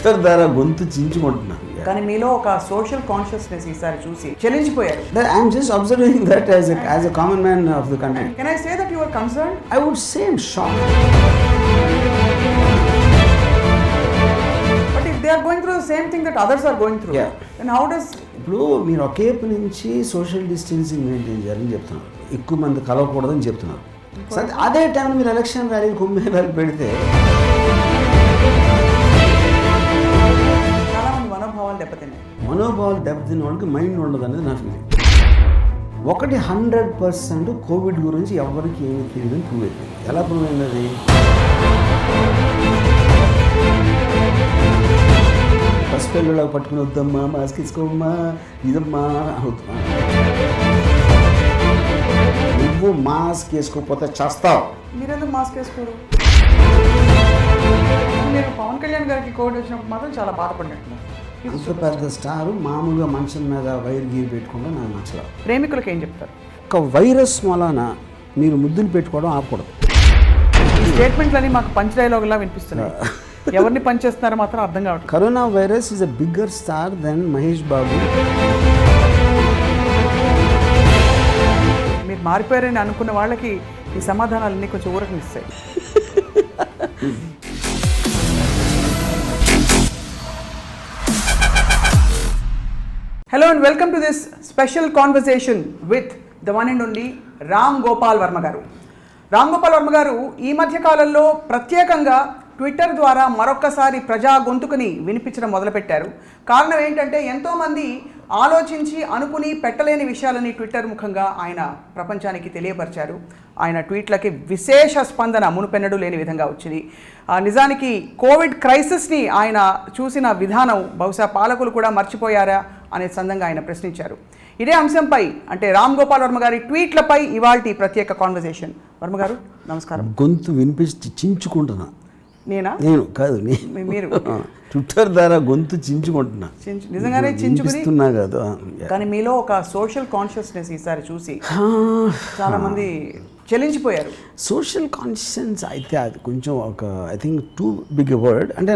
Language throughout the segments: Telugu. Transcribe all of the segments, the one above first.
ట్విట్టర్ ద్వారా గొంతు చించుకుంటున్నాను. కానీ మీలో ఒక సోషల్ కాన్షియస్నెస్ ఈసారి చూసి చెల్లించిపోయారు. I'm just observing that as a common man of the country. Can I say that you are concerned? I would say I'm shocked. But if they are going through the same thing that others are going through, then how does? ఇప్పుడు మీరు ఒకేపు నుంచి సోషల్ డిస్టెన్సింగ్ మెయింటైన్ చేయాలని చెప్తున్నారు, ఎక్కువ మంది కలవకూడదని చెప్తున్నారు. అదే టైంలో మీరు ఎలక్షన్ ర్యాలీ కుమ్మేళాలు పెడితే చాలా మంది మనోభావాలు దెబ్బతిన్నాయి. మనోభావాలు దెబ్బతిన్న వాళ్ళకి మైండ్ ఉండదు అనేది నా ఫీలింగ్. 100% కోవిడ్ గురించి ఎవరికి ఏమీ తెలియదని ప్రూవ్ అయిపోయింది. ఎలా ప్రూవ్ అయింది అది? పసిపిల్లలు పట్టుకుని వద్దమ్మా, మాస్క్ తీసుకోమ్మా, ఇదమ్మా అవుతున్నా. నువ్వు మాస్క్ వేసుకోకపోతే చేస్తావు. మీరెందుకు మాస్క్ వేసుకోరు? నేను పవన్ కళ్యాణ్ గారికి కోవిడ్ వచ్చినప్పుడు మాత్రం చాలా బాధపడినట్టు. అంత పెద్ద స్టారు మామూలుగా మనుషుల మీద వైర్ గీర్ పెట్టుకుంటే నాకు నచ్చలేదు. ప్రేమికులకు ఏం చెప్తారు? ఒక వైరస్ మూలాన మీరు ముద్దులు పెట్టుకోవడం ఆపకూడదు. ఈ స్టేట్మెంట్లన్నీ మాకు పంచ్ డైలాగులా వినిపిస్తున్నాయి. ఎవరిని పనిచేస్తున్నారో మాత్రం అర్థం కావట్లేదు. Corona virus is a bigger star than Mahesh Babu. మీరు మారిపోయారని అనుకున్న వాళ్ళకి ఈ సమాధానాలన్నీ కొంచెం ఊరకనిస్తాయి. Hello and welcome to this special conversation with the one and only Ram Gopal Varma garu. Ram Gopal Varma గారు ఈ మధ్య కాలంలో ప్రత్యేకంగా ట్విట్టర్ ద్వారా మరొక్కసారి ప్రజా గొంతుకుని వినిపించడం మొదలుపెట్టారు. కారణం ఏంటంటే ఎంతోమంది ఆలోచించి అనుకుని పెట్టలేని విషయాలని ట్విట్టర్ ముఖంగా ఆయన ప్రపంచానికి తెలియపరిచారు. ఆయన ట్వీట్లకి విశేష స్పందన మునుపెన్నడూ లేని విధంగా వచ్చింది. నిజానికి కోవిడ్ క్రైసిస్ని ఆయన చూసిన విధానం బహుశా పాలకులు కూడా మర్చిపోయారా అనే సందంగా ఆయన ప్రశ్నించారు. ఇదే అంశంపై అంటే రామ్ గోపాల్ వర్మ గారి ట్వీట్లపై ఇవాల్టి ప్రత్యేక కాన్వర్సేషన్. వర్మ గారు నమస్కారం. గొంతు వినిపించి చించుకుంటున్నా. నేను కాదు, మీరు ట్విట్టర్ ద్వారా గొంతు చించుకుంటున్నా. నిజంగానే చించుకున్నా కాదు. కానీ మీలో ఒక సోషల్ కాన్షియస్నెస్ ఈసారి చూసి చాలా మంది చెల్లించిపోయారు. సోషల్ కాన్షియన్స్ అయితే అది కొంచెం ఒక I think too big word. అంటే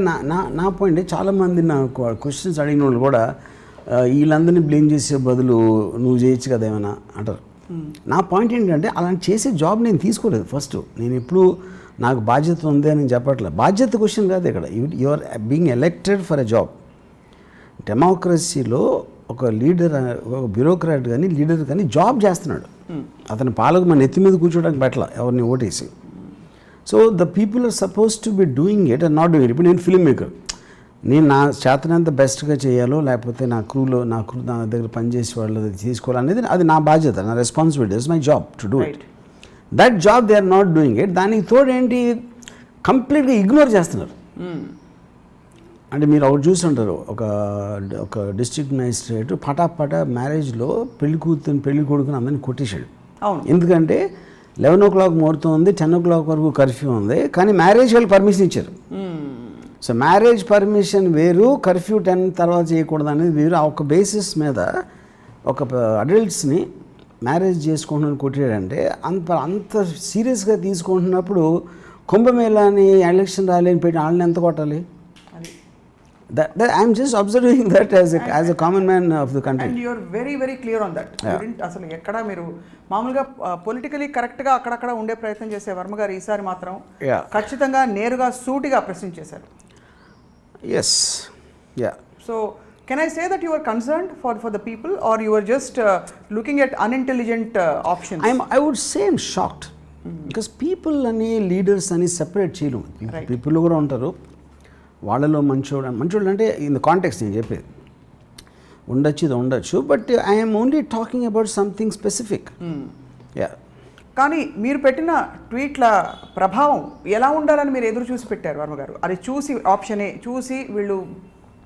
నా పాయింట్ చాలామంది నాకు క్వశ్చన్స్ అడిగిన వాళ్ళు కూడా వీళ్ళందరినీ బ్లేమ్ చేసే బదులు నువ్వు చేయొచ్చు కదా ఏమైనా అంటారు. నా పాయింట్ ఏంటంటే అలాంటి చేసే జాబ్ నేను తీసుకోలేదు. ఫస్ట్ నేను ఎప్పుడు నాకు బాధ్యత ఉంది అని చెప్పట్లేదు. బాధ్యత క్వశ్చన్ కాదు ఇక్కడ. You are being elected for a job. డెమోక్రసీలో ఒక లీడర్, ఒక బ్యూరోక్రాట్ కానీ లీడర్ కానీ జాబ్ చేస్తున్నాడు. అతని పాలకు మన నెత్తి మీద కూర్చోడానికి పెట్టాల ఎవరిని ఓటేసి. So the people are suppose to be doing it and not doing it. ఇప్పుడు నేను ఫిల్మ్ మేకర్, నేను నా చేతనంత బెస్ట్గా చేయాలో లేకపోతే నా క్రూ నా దగ్గర పనిచేసే వాళ్ళు తీసుకోవాలనేది అది నా బాధ్యత, నా responsibility. It's my job to do it. That job they are not doing it. దానికి తోడు ఏంటి, కంప్లీట్గా ఇగ్నోర్ చేస్తున్నారు. అంటే మీరు ఒకటి చూస్తుంటారు, ఒక డిస్ట్రిక్ట్ మ్యాజిస్ట్రేట్ పటాపట మ్యారేజ్లో పెళ్లి కూతురు పెళ్లి కొడుకుని అందరిని కొట్టేశాడు. ఎందుకంటే 11 o'clock ముహూర్తం ఉంది, 10 o'clock వరకు కర్ఫ్యూ ఉంది, కానీ మ్యారేజ్ వాళ్ళు పర్మిషన్ ఇచ్చారు. సో మ్యారేజ్ పర్మిషన్ వేరు, కర్ఫ్యూ 10 తర్వాత చేయకూడదు అనేది వేరు. ఆ ఒక బేసిస్ మీద ఒక అడల్ట్స్ని మ్యారేజ్ చేసుకుంటున్నాను కొట్టాడంటే అంత సీరియస్గా తీసుకుంటున్నప్పుడు కుంభమేళాని ఎలక్షన్ ర్యాలీని పెట్టి వాళ్ళని ఎంత కొట్టాలి? I'm just observing that as a common man of the country. And you're very very clear on that. అసలు ఎక్కడ మీరు మామూలుగా పొలిటికలీ కరెక్ట్గా అక్కడక్కడ ఉండే ప్రయత్నం చేసే వర్మ గారు ఈసారి మాత్రం ఖచ్చితంగా నేరుగా సూటిగా ప్రశ్నించేశారు. Yes, yeah. So, can I say that you are concerned for the people, or you are just looking at unintelligent options? I would say I'm shocked. Because people అని లీడర్స్ అని సెపరేట్ చేయలేము. పీపుల్ కూడా ఉంటారు, వాళ్ళలో మంచోడు అంటే ఇన్ ద కాంటెక్స్ట్ నేను చెప్పేది ఉండొచ్చు. But I'm only talking about something specific. Yeah. కానీ మీరు పెట్టిన ట్వీట్ల ప్రభావం ఎలా ఉండాలని మీరు ఎదురు చూసి పెట్టారు వర్మ గారు? అది చూసి ఆప్షనే చూసి వీళ్ళు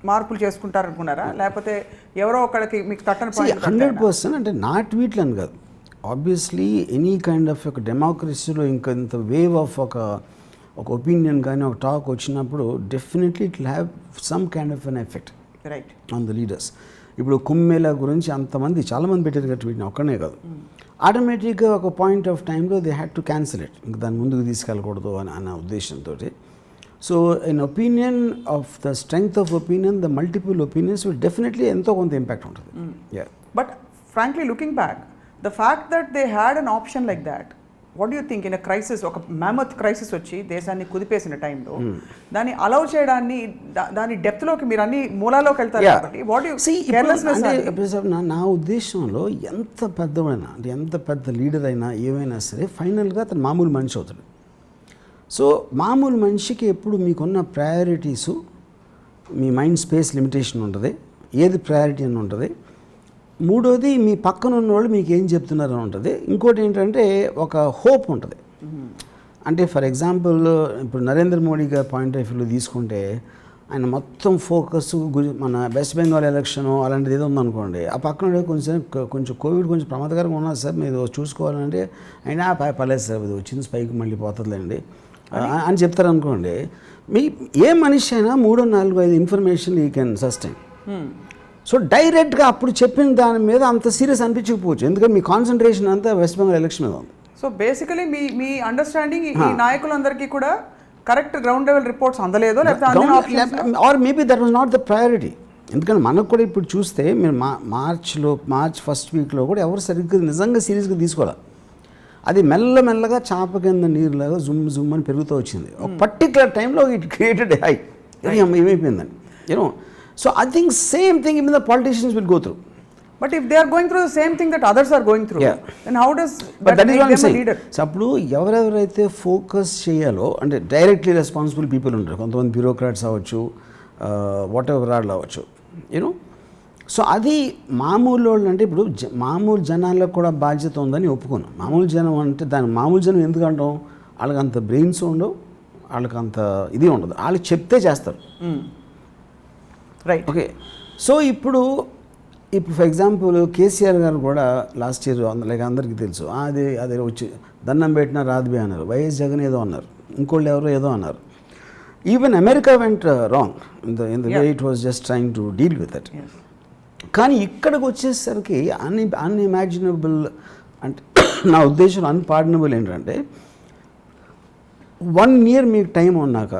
మార్పులు చేసుకుంటారనుకున్నారా, లేకపోతే ఎవరో ఒకరికి మీకు తట్టని? 100% అంటే నా ట్వీట్లు అని కాదు. ఆబ్వియస్లీ ఎనీ కైండ్ ఆఫ్ ఒక డెమోక్రసీలో ఇంత వేవ్ ఆఫ్ ఒక ఒపీనియన్ కానీ ఒక టాక్ వచ్చినప్పుడు definitely it will have some kind of an effect right on the leaders. ఇప్పుడు కుంభమేళా గురించి చాలామంది పెట్టారు కదా ట్వీట్ని, ఒక్కనే కాదు. ఆటోమేటిక్గా ఒక పాయింట్ ఆఫ్ టైంలో they had to cancel it. ఇంకా దాని ముందుకు తీసుకెళ్ళకూడదు అన్న ఉద్దేశంతో so in opinion of the strength of opinion the multiple opinions will definitely ఎంతో కొంత ఇంపాక్ట్ ఉంటుంది. But frankly looking back the fact that they had an option like that, what you think in a crisis, ఒక మ్యామత్ క్రైసిస్ వచ్చి దేశాన్ని కుదిపేసిన టైంలో దాన్ని అలౌ చేయడాన్ని, దాని డెప్త్లోకి మీరు అన్ని మూలాల్లోకి వెళ్తారు కాబట్టి వాట్ యూ కేర్లెస్నెస్ నా ఉద్దేశంలో ఎంత పెద్దవైనా అంటే ఎంత పెద్ద లీడర్ అయినా ఏమైనా సరే ఫైనల్గా అతను మామూలు మనిషి అవుతాడు. సో మామూలు మనిషికి ఎప్పుడు మీకున్న ప్రయారిటీసు, మీ మైండ్ స్పేస్ లిమిటేషన్ ఉంటుంది, ఏది ప్రయారిటీ అని ఉంటుంది. మూడోది మీ పక్కన ఉన్న వాళ్ళు మీకు ఏం చెప్తున్నారని ఉంటుంది. ఇంకోటి ఏంటంటే ఒక హోప్ ఉంటుంది. అంటే ఫర్ ఎగ్జాంపుల్ ఇప్పుడు నరేంద్ర మోడీ గారి పాయింట్ ఆఫ్ వ్యూలో తీసుకుంటే ఆయన మొత్తం ఫోకస్ మన వెస్ట్ బెంగాల్ ఎలక్షన్ అలాంటిది ఏదో ఉందనుకోండి, ఆ పక్కన కొంచెం కోవిడ్ కొంచెం ప్రమాదకరంగా ఉన్నది సార్, మీరు చూసుకోవాలంటే అయినా పర్లేదు సార్, ఇది వచ్చింది స్పైక్ మళ్ళీ పోతుందిలేండి అని చెప్తారనుకోండి. మీ ఏ మనిషి అయినా 3, 4, 5 information you can sustain. So డైరెక్ట్గా అప్పుడు చెప్పిన దాని మీద అంత సీరియస్ అనిపించకపోవచ్చు, ఎందుకంటే మీ కాన్సన్ట్రేషన్ అంతా వెస్ట్ బెంగాల్ ఎలక్షన్ మీద ఉంది. సో బేసికలీ మీ అండర్స్టాండింగ్ ఈ నాయకులందరికీ కూడా కరెక్ట్ గ్రౌండ్ లెవెల్ రిపోర్ట్స్ అందలేదో, లేకపోతే or maybe that was not the priority. ఎందుకంటే మనకు కూడా ఇప్పుడు చూస్తే మీరు మార్చ్ ఫస్ట్ వీక్లో కూడా ఎవరు సరిగ్గా నిజంగా సీరియస్గా తీసుకోవాలి. అది మెల్లమెల్లగా చాప కింద నీరులాగా జుమ్ అని పెరుగుతూ వచ్చింది. ఒక పర్టికులర్ టైంలో ఇట్ క్రియేటెడ్ హై, ఏమైపోయిందని you know. So I think same thing in the politicians will go through. But if they are going through the same thing that others are going through, then how does that make them a leader? So అప్పుడు ఎవరెవరైతే ఫోకస్ చేయాలో అంటే డైరెక్ట్లీ రెస్పాన్సిబుల్ పీపుల్ ఉంటారు, కొంతమంది బ్యూరోక్రాట్స్ అవ్వచ్చు, వాట్ ఎవర్ వాళ్ళు అవ్వచ్చు, యూనో. సో అది మామూలు వాళ్ళు అంటే ఇప్పుడు మామూలు జనాలకు కూడా బాధ్యత ఉందని ఒప్పుకున్నాం. మామూలు జనం అంటే దాని మామూలు జనం ఎందుకు అంటాం, వాళ్ళకి అంత బ్రెయిన్స్ ఉండవు, వాళ్ళకి అంత ఇది ఉండదు, వాళ్ళు చెప్తే చేస్తారు. Right, okay. సో ఇప్పుడు ఫర్ ఎగ్జాంపుల్ కేసీఆర్ గారు కూడా లాస్ట్ ఇయర్ లైక్ అందరికీ తెలుసు, అదే వచ్చి దండం పెట్టినా రాదుబే అన్నారు, వైఎస్ జగన్ ఏదో అన్నారు, ఇంకోళ్ళు ఎవరో ఏదో అన్నారు. Even America went wrong in the way it was just trying to deal with it. కానీ ఇక్కడికి వచ్చేసరికి అన్ఇమాజినబుల్ అంటే నా ఉద్దేశం అన్పార్డనబుల్ ఏంటంటే 1 year మీకు టైం ఉన్నాక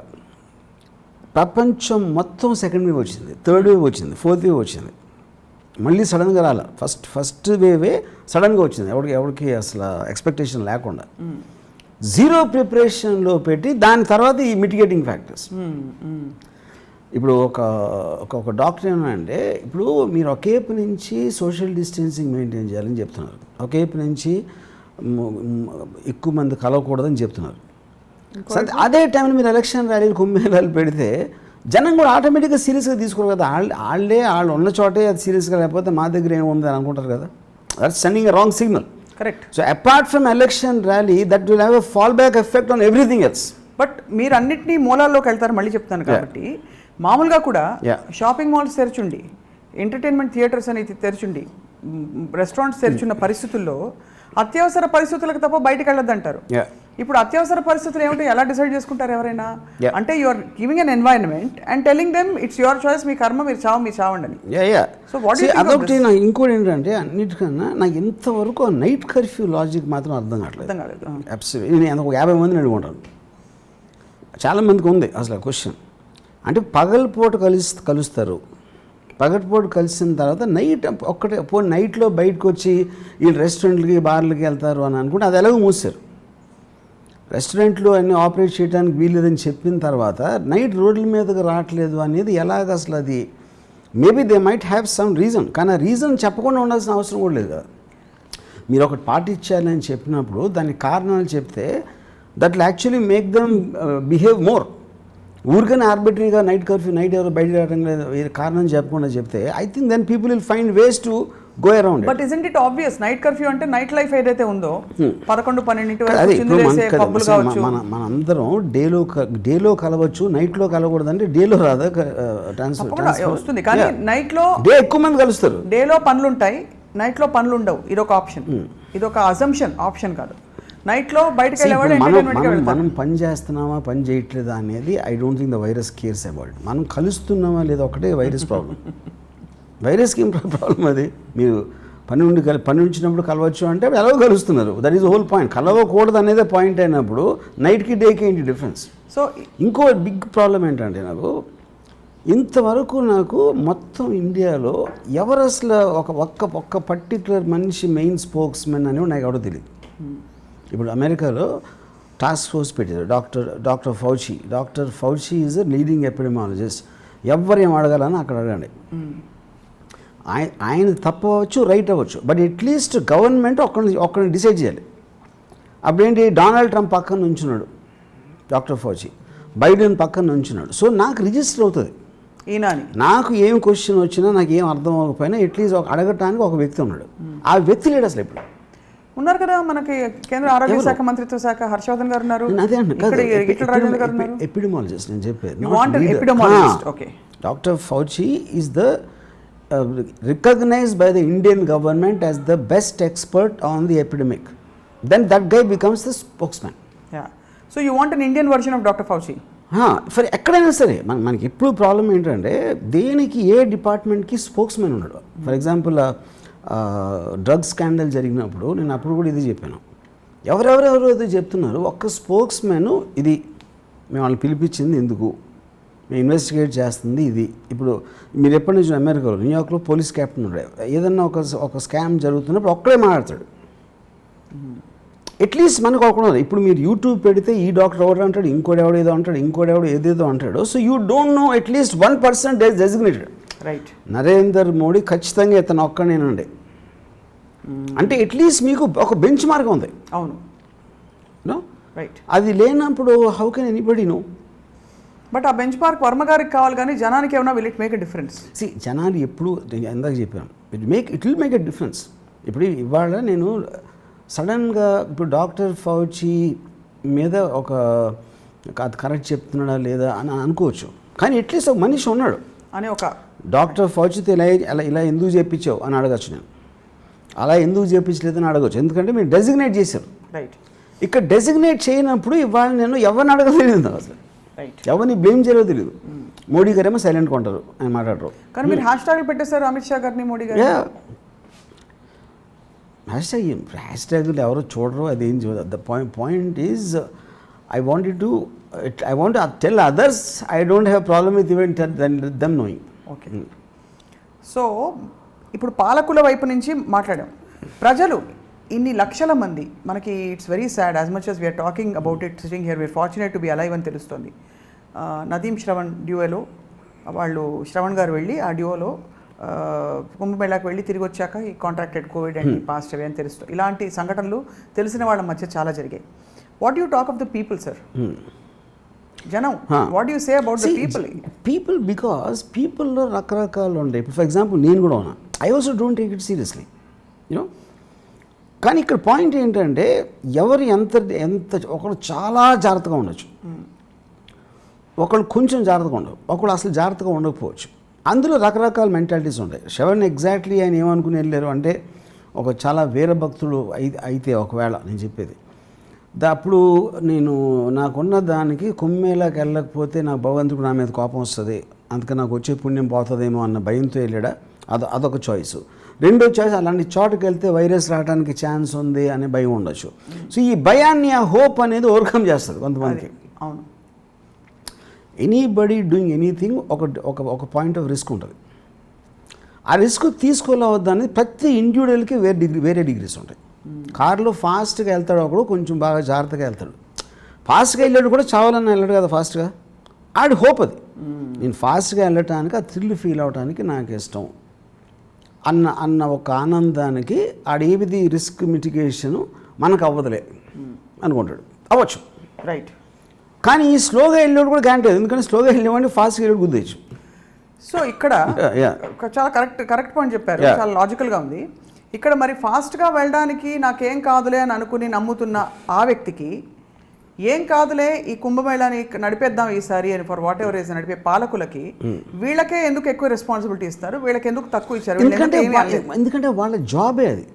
ప్రపంచం మొత్తం సెకండ్ వేవ్ వచ్చింది, థర్డ్ వేవ్ వచ్చింది, ఫోర్త్ వేవ్ వచ్చింది, మళ్ళీ సడన్గా రాల. ఫస్ట్ వేవే సడన్గా వచ్చింది, ఎవరికి అసలు ఎక్స్పెక్టేషన్ లేకుండా, జీరో ప్రిపరేషన్లో పెట్టి దాని తర్వాత ఈ మిటిగేటింగ్ ఫ్యాక్టర్స్. ఇప్పుడు ఒక డాక్టర్ ఏమంటే ఇప్పుడు మీరు ఒకేపు నుంచి సోషల్ డిస్టెన్సింగ్ మెయింటైన్ చేయాలని చెప్తున్నారు, ఒకేపు నుంచి ఎక్కువ మంది కలవకూడదని చెప్తున్నారు. అదే టైంలో మీరు ఎలక్షన్ ర్యాలీలు కుమ్మేళాలు పెడితే జనం కూడా ఆటోమేటిక్గా సీరియస్గా తీసుకోరు కదా. వాళ్ళు ఉన్న చోటే అది సీరియస్గా లేకపోతే మా దగ్గర ఏముంది అని అనుకుంటారు కదా. That's sending a wrong signal. Correct. So apart from election rally that will have a fall back effect on everything else. But మీరు అన్నింటినీ మూలాల్లోకి వెళ్తారు మళ్ళీ చెప్తాను కాబట్టి, మామూలుగా కూడా షాపింగ్ మాల్స్ తెరచుండి, ఎంటర్టైన్మెంట్ థియేటర్స్ అనేది తెరచుండి, రెస్టారెంట్స్ తెరచున్న పరిస్థితుల్లో అత్యవసర పరిస్థితులకు తప్ప బయటకు వెళ్ళొద్దంటారు. ఇప్పుడు అత్యవసర పరిస్థితులు ఏమిటో ఎలా డిసైడ్ చేసుకుంటారు ఎవరైనా? అంటే you are giving an environment and telling them it's your choice, మీ కర్మ, మీరు చావండి అని. సో అదొకటి. నాకు ఇంకోటి ఏంటంటే అన్నిటికన్నా నాకు ఇంతవరకు నైట్ కర్ఫ్యూ లాజిక్ మాత్రం అర్థం కావట్లేదు. అబ్సల్యూట్లీ. నేను 50 మందిని అడుగుంటాను, చాలామందికి ఉంది అసలు ఆ క్వశ్చన్. అంటే పగలపూట కలుస్తారు, పగటిపూట కలిసిన తర్వాత నైట్ ఒక్కటే నైట్లో బయటకు వచ్చి వీళ్ళు రెస్టారెంట్లకి బార్లకి వెళ్తారు అని అనుకుంటే అది ఎలాగో మూసారు. రెస్టారెంట్లు అన్నీ ఆపరేట్ చేయడానికి వీల్లేదని చెప్పిన తర్వాత నైట్ రోడ్ల మీదకి రావట్లేదు అనేది ఎలాగ అసలు అది maybe they might have some reason, కానీ ఆ రీజన్ చెప్పకుండా ఉండాల్సిన అవసరం కూడా లేదు కదా. మీరు ఒకటి పాటించాలని చెప్పినప్పుడు దానికి కారణాలు చెప్తే that will actually make them behave more. ఊరికనే ఆర్బిటరీగా నైట్ కర్ఫ్యూ, నైట్ ఎవరు బయట రావడం లేదు కారణం చెప్పకుండా చెప్తే I think then people will find ways to go around. But isn't it obvious night curfew అంటే నైట్ లైఫ్ ఏదైతే ఉందో 11-12 వరకు మనందరం డేలో కలవచ్చు, నైట్లో కలవకూడదంటే డేలో రాదా వస్తుంది, కానీ నైట్లో డే ఎక్కువ మంది కలుస్తారు. డేలో పనులు ఉంటాయి, నైట్లో పనులు ఉండవు. ఇదొక ఆప్షన్, ఇదొక అజంప్షన్, ఆప్షన్ కాదు. నైట్లో బయటకు వెళ్ళేవాడు మనం పని చేస్తున్నామా పని చేయట్లేదా అనేది I don't think the virus cares about. మనం కలుస్తున్నామా లేదా ఒకటే వైరస్ ప్రాబ్లం. వైరస్కి ఏం ప్రాబ్లం? అది మీరు పని ఉంచినప్పుడు కలవచ్చు అంటే ఎలాగో కలుస్తున్నారు, దట్ ఈస్ హోల్ పాయింట్. కలవకూడదు అనేదే పాయింట్ అయినప్పుడు నైట్కి డేకి ఏంటి డిఫరెన్స్? సో ఇంకో బిగ్ ప్రాబ్లం ఏంటంటే నాకు ఇంతవరకు నాకు మొత్తం ఇండియాలో ఎవరు అసలు ఒక్క పర్టికులర్ మనిషి మెయిన్ స్పోక్స్ మెన్ అని నాకు ఎవడో తెలియదు. ఇప్పుడు అమెరికాలో టాస్క్ ఫోర్స్ పెట్టారు, doctor Fauci is a leading epidemiologist. ఎవరు ఏం అడగాలని అక్కడ అడగండి. ఆయన తప్పవచ్చు, రైట్ అవ్వచ్చు, బట్ అట్లీస్ట్ గవర్నమెంట్ ఒక్కరిని డిసైడ్ చేయాలి. అప్పుడేంటి, డొనాల్డ్ ట్రంప్ పక్కన నుంచున్నాడు డాక్టర్ ఫౌచి, బైడెన్ పక్కన నుంచున్నాడు. సో నాకు రిజిస్టర్ అవుతుంది, నాకు ఏం క్వశ్చన్ వచ్చినా, నాకు ఏం అర్థం అవ్వకపోయినా అట్లీస్ట్ అడగటానికి ఒక వ్యక్తి ఉన్నాడు. ఆ వ్యక్తి లేడు అసలు. ఇప్పుడు ఉన్నారు కదా మనకి కేంద్ర ఆరోగ్య శాఖ మంత్రిత్వ శాఖ హర్షవర్ధన్ గారు ఉన్నారు, ఎపిడెమాలజిస్ట్ నేను చెప్పేది. Doctor Fauci is the recognized by the Indian government as the best expert on the epidemic. Then that guy becomes the spokesman. Yeah. So you want an Indian version of Dr. Fauci? For ఎక్కడైనా సరే మనకి ఎప్పుడు ప్రాబ్లం ఏంటంటే దేనికి ఏ డిపార్ట్మెంట్కి స్పోక్స్మెన్ ఉన్నాడు. ఫర్ ఎగ్జాంపుల్ డ్రగ్ స్కాండల్ జరిగినప్పుడు నేను అప్పుడు కూడా ఇది చెప్పాను, ఎవరెవరెవరు ఇది చెప్తున్నారు, ఒక్క స్పోక్స్మెన్ ఇది మేము వాళ్ళని పిలిపించింది ఎందుకు, మేము ఇన్వెస్టిగేట్ చేస్తుంది ఇది. ఇప్పుడు మీరు ఎప్పటి నుంచి అమెరికాలో న్యూయార్క్లో పోలీస్ క్యాప్టెన్ ఉన్నాడు, ఏదన్నా ఒక స్కామ్ జరుగుతున్నప్పుడు ఒక్కడే మాట్లాడతాడు. అట్లీస్ట్ మనకు ఒకడు. ఇప్పుడు మీరు యూట్యూబ్ పెడితే ఈ డాక్టర్ ఎవరు అంటాడు, ఇంకోటి ఏదో అంటాడు, ఇంకోటి ఏదేదో అంటాడు. So you don't know at least 1% designated. Right. Narender Modi ఖచ్చితంగా ఇతను ఒక్కనేనండి అంటే అట్లీస్ట్ మీకు ఒక బెంచ్ మార్క్ ఉంది. అవును. No right. అది లేనప్పుడు how can anybody know? But ఆ బెంచ్ మార్క్ వర్మ గారికి కావాలి, కానీ జనానికి ఏమన్నా will it make a difference? జనాలు ఎప్పుడు ఎందాక చెప్పాను, it will make a difference. ఇప్పుడు ఇవాళ నేను సడన్గా ఇప్పుడు డాక్టర్ ఫౌచి మీద అది కరెక్ట్ చెప్తున్నాడా లేదా అని అనుకోవచ్చు, కానీ అట్లీస్ట్ ఒక మనిషి ఉన్నాడు అని ఒక డాక్టర్ ఫౌచితో ఇలా ఎందుకు చేయించావు అని అడగచ్చు. నేను అలా ఎందుకు చేయించలేదని అడగచ్చు, ఎందుకంటే మీరు డెసిగ్నేట్ చేశారు. రైట్. ఇక్కడ డెసిగ్నేట్ చేయనప్పుడు ఇవాళ నేను ఎవరిని అడగలేదు అసలు, ఎవరిని బ్లేమ్ చేయలేదో తెలియదు. మోడీ గారేమో సైలెంట్గా ఉంటారు, ఆయన మాట్లాడరు. కానీ మీరు హ్యాష్ ట్యాగ్ పెట్టేశారు అమిత్ షా గారిని, మోడీ గారు. హ్యాష్ ట్యాగులు ఎవరో చూడరు, అదేం చూడదు. The point is I want to tell others I don't have problem with even them knowing. Okay. So ఇప్పుడు పాలకుల వైపు నుంచి మాట్లాడాం, ప్రజలు ఇన్ని లక్షల మంది మనకి, it's very sad as much as we are talking about it sitting here we are fortunate to be alive అని తెలుస్తుంది. నదీం శ్రవణ్ డ్యూయోలో వాళ్ళు శ్రవణ్ గారు వెళ్ళి ఆ డ్యూయోలో కుంభమేళాకు వెళ్ళి తిరిగి వచ్చాక ఈ contracted covid and passed away అని తెలుస్తుంది. ఇలాంటి సంఘటనలు తెలిసిన వాళ్ళ మధ్య చాలా జరిగాయి. What you talk of the people sir? జనం, what you say about the people because పీపుల్లో రకరకాలు ఉంటాయి. ఇప్పుడు ఫర్ ఎగ్జాంపుల్ నేను కూడా ఉన్నా, I also don't take it seriously, you know. కానీ ఇక్కడ పాయింట్ ఏంటంటే ఎవరు ఎంత ఒకరు చాలా జాగ్రత్తగా ఉండొచ్చు, ఒకళ్ళు కొంచెం జాగ్రత్తగా ఉండవు, ఒకళ్ళు అసలు జాగ్రత్తగా ఉండకపోవచ్చు. అందులో రకరకాల మెంటాలిటీస్ ఉంటాయి. శ్రవణ్ ఎగ్జాక్ట్లీ ఆయన ఏమనుకుని వెళ్ళారు అంటే ఒక చాలా వేరే భక్తులు అయితే ఒకవేళ నేను చెప్పేది అప్పుడు నేను నాకున్న దానికి కుంభమేళాకి వెళ్ళకపోతే నాకు భగవంతుడు నా మీద కోపం వస్తుంది, అందుకని నాకు వచ్చే పుణ్యం పోతుందేమో అన్న భయంతో వెళ్ళాడా, అదొక చాయిస్. రెండో చాయిస్, అలాంటి చోటుకి వెళ్తే వైరస్ రావడానికి ఛాన్స్ ఉంది అనే భయం ఉండొచ్చు. సో ఈ భయాన్ని, ఆ హోప్ అనేది ఓవర్కమ్ చేస్తుంది కొంతమందికి. అవును. ఎనీబడి డూయింగ్ ఎనీథింగ్ ఒక పాయింట్ ఆఫ్ రిస్క్ ఉంటుంది. ఆ రిస్క్ తీసుకోలేవద్దు అనేది ప్రతి ఇండివిజువల్కి వేరే డిగ్రీస్ ఉంటాయి. కారులో ఫాస్ట్గా వెళ్తాడు ఒకడు, కొంచెం బాగా జాగ్రత్తగా వెళ్తాడు. ఫాస్ట్గా వెళ్ళాడు కూడా చావాలని వెళ్ళాడు కదా ఫాస్ట్గా, ఆడి హోప్ అది. నేను ఫాస్ట్గా వెళ్ళటానికి, ఆ థ్రిల్ ఫీల్ అవడానికి నాకు ఇష్టం అన్న ఒక ఆనందానికి ఆడేవిది రిస్క్ మిటిగేషను మనకు అవ్వదులే అనుకుంటాడు, అవ్వచ్చు. రైట్. కానీ ఈ స్లోగా వెళ్ళాడు కూడా గ్యారంటీ, ఎందుకంటే స్లోగా వెళ్ళేవాడిని ఫాస్ట్గా వెళ్ళాడు గుద్దేయచ్చు. సో ఇక్కడ చాలా కరెక్ట్ పాయింట్ చెప్పారు, చాలా లాజికల్గా ఉంది. ఇక్కడ మరి ఫాస్ట్గా వెళ్ళడానికి నాకేం కాదులే అని అనుకుని నమ్ముతున్న ఆ వ్యక్తికి ఏం కాదులే ఈ కుంభమేళాని నడిపేద్దాం ఈసారి అని ఫర్ వాట్ ఎవర్ రీజన్ నడిపే పాలకులకి వీళ్ళకే ఎందుకు ఎక్కువ రెస్పాన్సిబిలిటీ ఇస్తారు, వీళ్ళకి ఎందుకు తక్కువ ఇచ్చారు? ఎందుకంటే వాళ్ళ జాబే అది.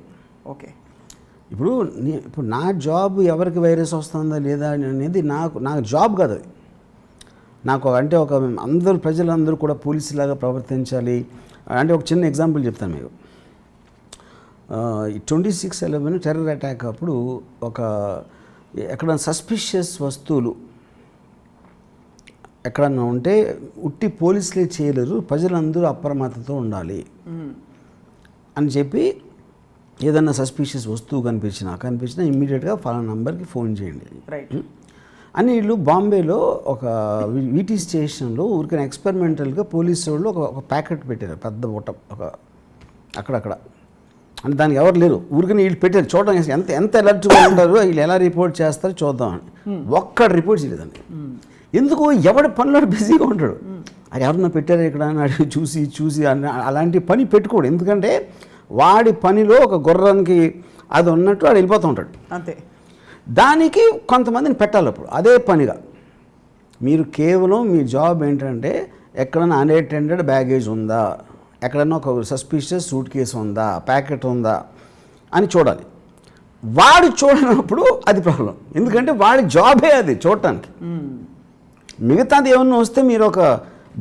ఓకే. ఇప్పుడు నా జాబ్ ఎవరికి వైరస్ వస్తుందా లేదా అనేది నాకు జాబ్ కాదు అది. నాకు అంటే అందరూ ప్రజలందరూ కూడా పోలీసులాగా ప్రవర్తించాలి అంటే ఒక చిన్న ఎగ్జాంపుల్ చెప్తాను మీకు. 26/11 టెర్రర్ అటాక్ అప్పుడు ఎక్కడ సస్పిషియస్ వస్తువులు ఎక్కడన్నా ఉంటే ఉట్టి పోలీసులే చేయలేరు, ప్రజలందరూ అప్రమత్తతో ఉండాలి అని చెప్పి ఏదన్నా సస్పీషియస్ వస్తువు కనిపించినా ఇమ్మీడియట్గా ఫలానా నంబర్కి ఫోన్ చేయండి రైట్. అని వీళ్ళు బాంబేలో ఒక వీటీ స్టేషన్లో ఊరికైనా ఎక్స్పెరిమెంటల్గా పోలీసు వాళ్ళు ఒక ప్యాకెట్ పెట్టారు, పెద్ద బుట్ట ఒక అక్కడక్కడ. అంటే దానికి ఎవరు లేరు, ఊరికనే వీళ్ళు పెట్టారు చూడడానికి ఎంత అలర్ట్గా ఉంటారో వీళ్ళు ఎలా రిపోర్ట్ చేస్తారో చూద్దామని. ఒక్కడ రిపోర్ట్ చేయలేదండి. ఎందుకు? ఎవడి పనిలో బిజీగా ఉంటాడు. అది ఎవరన్నా పెట్టారు ఇక్కడ అని అడిగి చూసి అలాంటి పని పెట్టుకోడు. ఎందుకంటే వాడి పనిలో ఒక గుర్రానికి అది ఉన్నట్టు వాడు వెళ్ళిపోతూ ఉంటాడు అంతే. దానికి కొంతమందిని పెట్టాలి. అప్పుడు అదే పనిగా మీరు కేవలం మీ జాబ్ ఏంటంటే ఎక్కడైనా అన్అటెండెడ్ బ్యాగేజ్ ఉందా, ఎక్కడైనా ఒక సస్పిషియస్ సూట్ కేసు ఉందా, ప్యాకెట్ ఉందా అని చూడాలి. వాడు చూడనప్పుడు అది ప్రాబ్లం. ఎందుకంటే వాడి జాబే అది చూడటానికి. మిగతాది ఏమన్నా వస్తే మీరు ఒక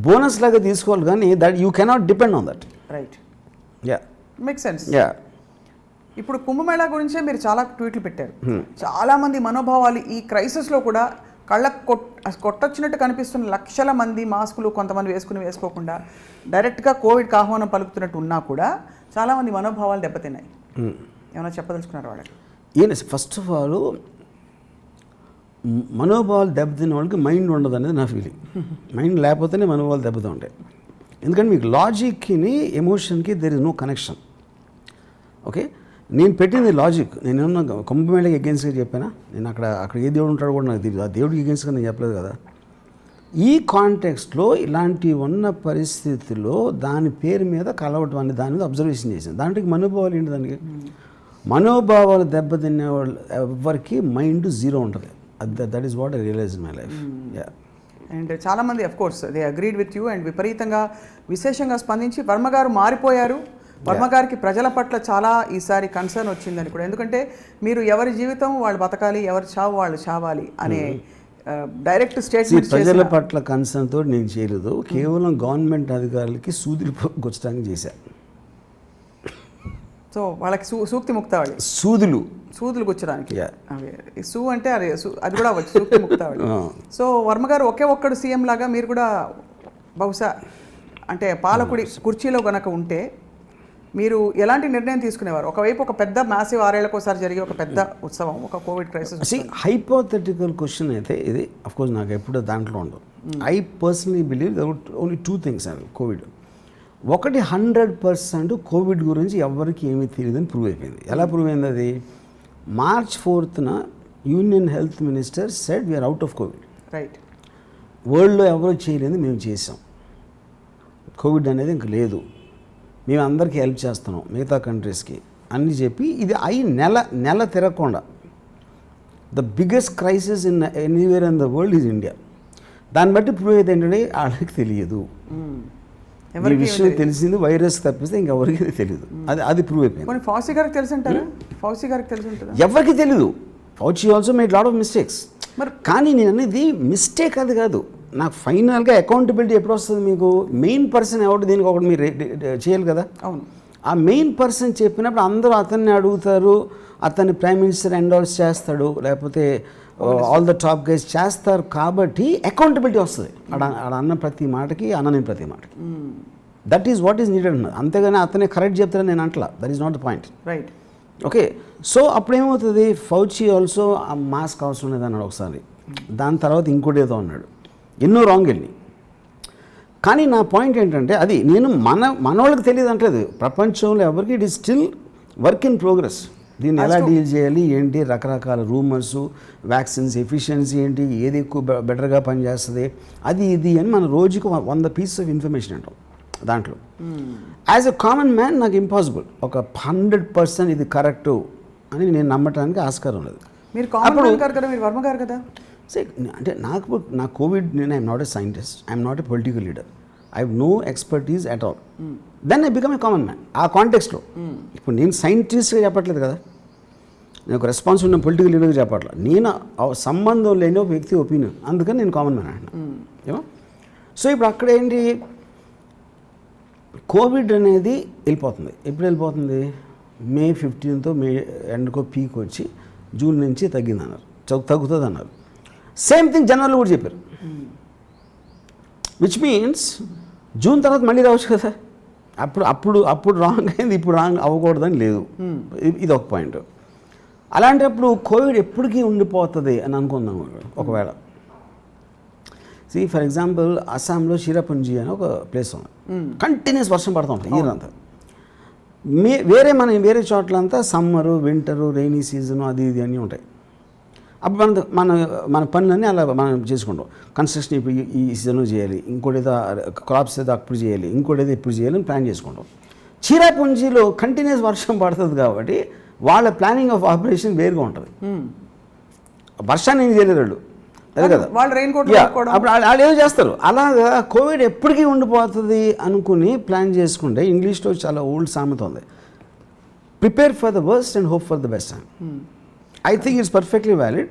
బోనస్ లాగా తీసుకోవాలి, కానీ that you cannot depend on that. Right. Yeah, make sense. Yeah. ఇప్పుడు కుంభమేళా గురించే మీరు చాలా ట్వీట్లు పెట్టారు. చాలామంది మనోభావాలు ఈ క్రైసిస్లో కూడా కళ్ళకు కొట్టొచ్చినట్టు కనిపిస్తున్న లక్షల మంది మాస్కులు కొంతమంది వేసుకోకుండా డైరెక్ట్గా కోవిడ్కి ఆహ్వానం పలుకుతున్నట్టు ఉన్నా కూడా చాలామంది మనోభావాలు దెబ్బతిన్నాయి. ఏమైనా చెప్పదలుచుకున్నారు వాళ్ళకి? ఈయన ఫస్ట్ ఆఫ్ ఆల్ మనోభావాలు దెబ్బతిన్న వాళ్ళకి మైండ్ ఉండదు అనేది నా ఫీలింగ్. మైండ్ లేకపోతేనే మనోభావాలు దెబ్బతింటాయి ఉంటాయి. ఎందుకంటే మీకు లాజిక్కి ఎమోషన్కి there is no connection. Okay, నేను పెట్టింది లాజిక్. నేను ఏమన్నా కుంభమేళకి ఎగెన్స్ట్గా చెప్పానా? నేను అక్కడ ఏ దేవుడు ఉంటాడో కూడా నాకు తెలియదు. ఆ దేవుడికి ఎగెన్స్ట్గా నేను చెప్పలేదు కదా. ఈ కాంటెక్స్ట్లో ఇలాంటి ఉన్న పరిస్థితుల్లో దాని పేరు మీద కలవటం అనే దాని మీద అబ్జర్వేషన్ చేశాను. దాంట్లోకి మనోభావాలు ఏంటి? దానికి మనోభావాలు దెబ్బతినే వాళ్ళు ఎవరికి మైండ్ జీరో ఉంటుంది. That is what I realise in my life. Yeah. And చాలామంది of course they agreed with you and విపరీతంగా విశేషంగా స్పందించి వర్మ గారు మారిపోయారు. వర్మ గారికి ప్రజల పట్ల చాలా ఈసారి కన్సర్న్ వచ్చిందని కూడా. ఎందుకంటే మీరు ఎవరి జీవితం వాళ్ళు బతకాలి, ఎవరి చావు వాళ్ళు చావాలి అనే డైరెక్ట్ స్టేట్మెంట్. ప్రజల పట్ల కన్సర్న్ తోటి నేను చేయలేదు, కేవలం గవర్నమెంట్ అధికారులకి సూదులు గుచ్చడానికి చేశాను. సో వాళ్ళకి సూక్తి ముక్తావళి, సూదులు గుచ్చడానికి. సూ అంటే అది కూడా అవ్వచ్చు, సూక్తి ముక్తావళి. సో వర్మ గారు ఒకే ఒక్కడు సీఎం లాగా మీరు కూడా బహుశా అంటే పాలకుడి కుర్చీలో గనక ఉంటే మీరు ఎలాంటి నిర్ణయం తీసుకునేవారు? ఒకవైపు ఒక పెద్ద మ్యాసివ్ 6 ఏళ్లకోసారి జరిగే ఒక పెద్ద ఉత్సవం, ఒక కోవిడ్ క్రైసిస్. హైపోథెటికల్ క్వశ్చన్ అయితే ఇది అఫ్కోర్స్ నాకు ఎప్పుడు దాంట్లో ఉండదు. I personally believe only 2 things అండి కోవిడ్. ఒకటి 100% కోవిడ్ గురించి ఎవరికి ఏమీ తెలియదని ప్రూవ్ అయిపోయింది. ఎలా ప్రూవ్ అయింది అది? March 4th union health minister said we are out of COVID. Right. వరల్డ్లో ఎవరో చేయలేదు, మేము చేసాం. కోవిడ్ అనేది ఇంక లేదు, మేము అందరికీ హెల్ప్ చేస్తున్నాం మిగతా కంట్రీస్కి అని చెప్పి ఇది నెల తిరగకుండా the biggest crisis in anywhere in the world is India. దాన్ని బట్టి ప్రూవ్ అయితే ఏంటంటే వాళ్ళకి తెలియదు. ఈ విషయం తెలిసింది వైరస్ తప్పిస్తే ఇంకెవరికి తెలియదు. అది ప్రూవ్ అయిపోయింది. ఫౌసీ గారికి తెలిసి ఉంటారా? ఫౌసీ గారికి తెలిసి ఉంటుందా? ఎవరికి తెలీదు. Fauci also made lot of mistakes. మరి కానీ నేను అనేది మిస్టేక్ అది కాదు. నాకు ఫైనల్గా అకౌంటబిలిటీ ఎప్పుడు వస్తుంది? మీకు మెయిన్ పర్సన్ ఎవరు దీనికి ఒకటి మీరు చేయాలి కదా. అవును. ఆ మెయిన్ పర్సన్ చెప్పినప్పుడు అందరూ అతన్ని అడుగుతారు, అతన్ని ప్రైమ్ మినిస్టర్ ఎండోర్స్ చేస్తాడు, లేకపోతే ఆల్ ద టాప్ గైస్ చేస్తారు. కాబట్టి అకౌంటబిలిటీ వస్తుంది. ఆడ అన్న ప్రతి మాటకి అనని ప్రతి మాటకి. That is what is needed అన్నది. అంతేగాని అతనే కరెక్ట్ చెప్తారని నేను అంటలా. That is not the point. Right. Okay. So అప్పుడు ఏమవుతుంది? ఫౌచీ ఆల్సో ఆ మాస్క్ అవసరం లేదన్నాడు ఒకసారి. దాని తర్వాత ఇంకోటి ఏదో అన్నాడు. ఎన్నో రాంగ్ వెళ్ళి. కానీ నా పాయింట్ ఏంటంటే అది నేను మనోళ్ళకి తెలియదు అంటలేదు. ప్రపంచంలో ఎవరికి it is still work in progress. దీన్ని ఎలా డీల్ చేయాలి ఏంటి, రకరకాల రూమర్స్, వ్యాక్సిన్స్ ఎఫిషియన్సీ ఏంటి, ఏది ఎక్కువ బెటర్గా పనిచేస్తుంది, అది ఇది అని మన రోజుకి 100 pieces ఆఫ్ ఇన్ఫర్మేషన్ అంటాం. దాంట్లో యాజ్ ఎ కామన్ మ్యాన్ నాకు ఇంపాసిబుల్ ఒక 100% ఇది కరెక్టు అని నేను నమ్మటానికి ఆస్కారం లేదు. మీరు కామన్ మ్యాన్ గారు కదా, మీరు వర్మ గారు కదా. అంటే నా కోవిడ్ నేను I'm not a scientist, I'm not a political leader, I have no expertise at all. Then I become a common man. ఆ కాంటెక్స్లో ఇప్పుడు నేను సైంటిస్ట్గా చెప్పట్లేదు కదా, నేను ఒక రెస్పాన్స్ ఉన్న పొలిటికల్ లీడర్గా చెప్పట్లేదు. నేను సంబంధం లేని ఒక వ్యక్తి ఒపీనియన్, అందుకని నేను కామన్ మ్యాన్ అంటున్నాను. ఏమో. సో ఇప్పుడు అక్కడ ఏంటి, కోవిడ్ అనేది వెళ్ళిపోతుంది. ఎప్పుడు వెళ్ళిపోతుంది? May 15th మే ఎండ్కో పీక్ వచ్చి జూన్ నుంచి తగ్గిందన్నారు, తగ్గుతుంది అన్నారు. సేమ్ థింగ్ జనవరిలో కూడా చెప్పారు. విచ్ మీన్స్ జూన్ తర్వాత మళ్ళీ రావచ్చు కదా. అప్పుడు రాంగ్ అయింది, ఇప్పుడు రాంగ్ అవ్వకూడదని లేదు. ఇది ఒక పాయింట్. అలాంటప్పుడు కోవిడ్ ఎప్పటికీ ఉండిపోతుంది అని అనుకుందాం ఒకవేళ. ఫర్ ఎగ్జాంపుల్ అస్సాంలో చిరాపుంజి అని ఒక ప్లేస్ ఉంది, కంటిన్యూస్ వర్షం పడుతూ ఉంటుంది ఇయర్ అంతా. వేరే చోట్లంతా సమ్మరు, వింటరు, రైనీ సీజను అది ఇది అన్నీ ఉంటాయి. అప్పుడు మన పనులన్నీ అలా మనం చేసుకుంటాం. కన్స్ట్రక్షన్ ఇప్పుడు ఈ సీజన్లో చేయాలి, ఇంకోటి ఏదో క్రాప్స్ ఏదో అప్పుడు చేయాలి, ఇంకోటి ఏదో ఇప్పుడు చేయాలి అని ప్లాన్ చేసుకుంటాం. చిరాపుంజిలో కంటిన్యూస్ వర్షం పడుతుంది కాబట్టి వాళ్ళ ప్లానింగ్ ఆఫ్ ఆపరేషన్ వేరుగా ఉంటుంది. వర్షాన్ని ఏం చేయలేరు వాళ్ళు, అదే కదా. అప్పుడు వాళ్ళు ఏదో చేస్తారు. అలాగా కోవిడ్ ఎప్పటికీ ఉండిపోతుంది అనుకుని ప్లాన్ చేసుకుంటే ఇంగ్లీష్లో చాలా ఓల్డ్ సామెత ఉంది, prepare for the worst and hope for the best అని. I think it's perfectly valid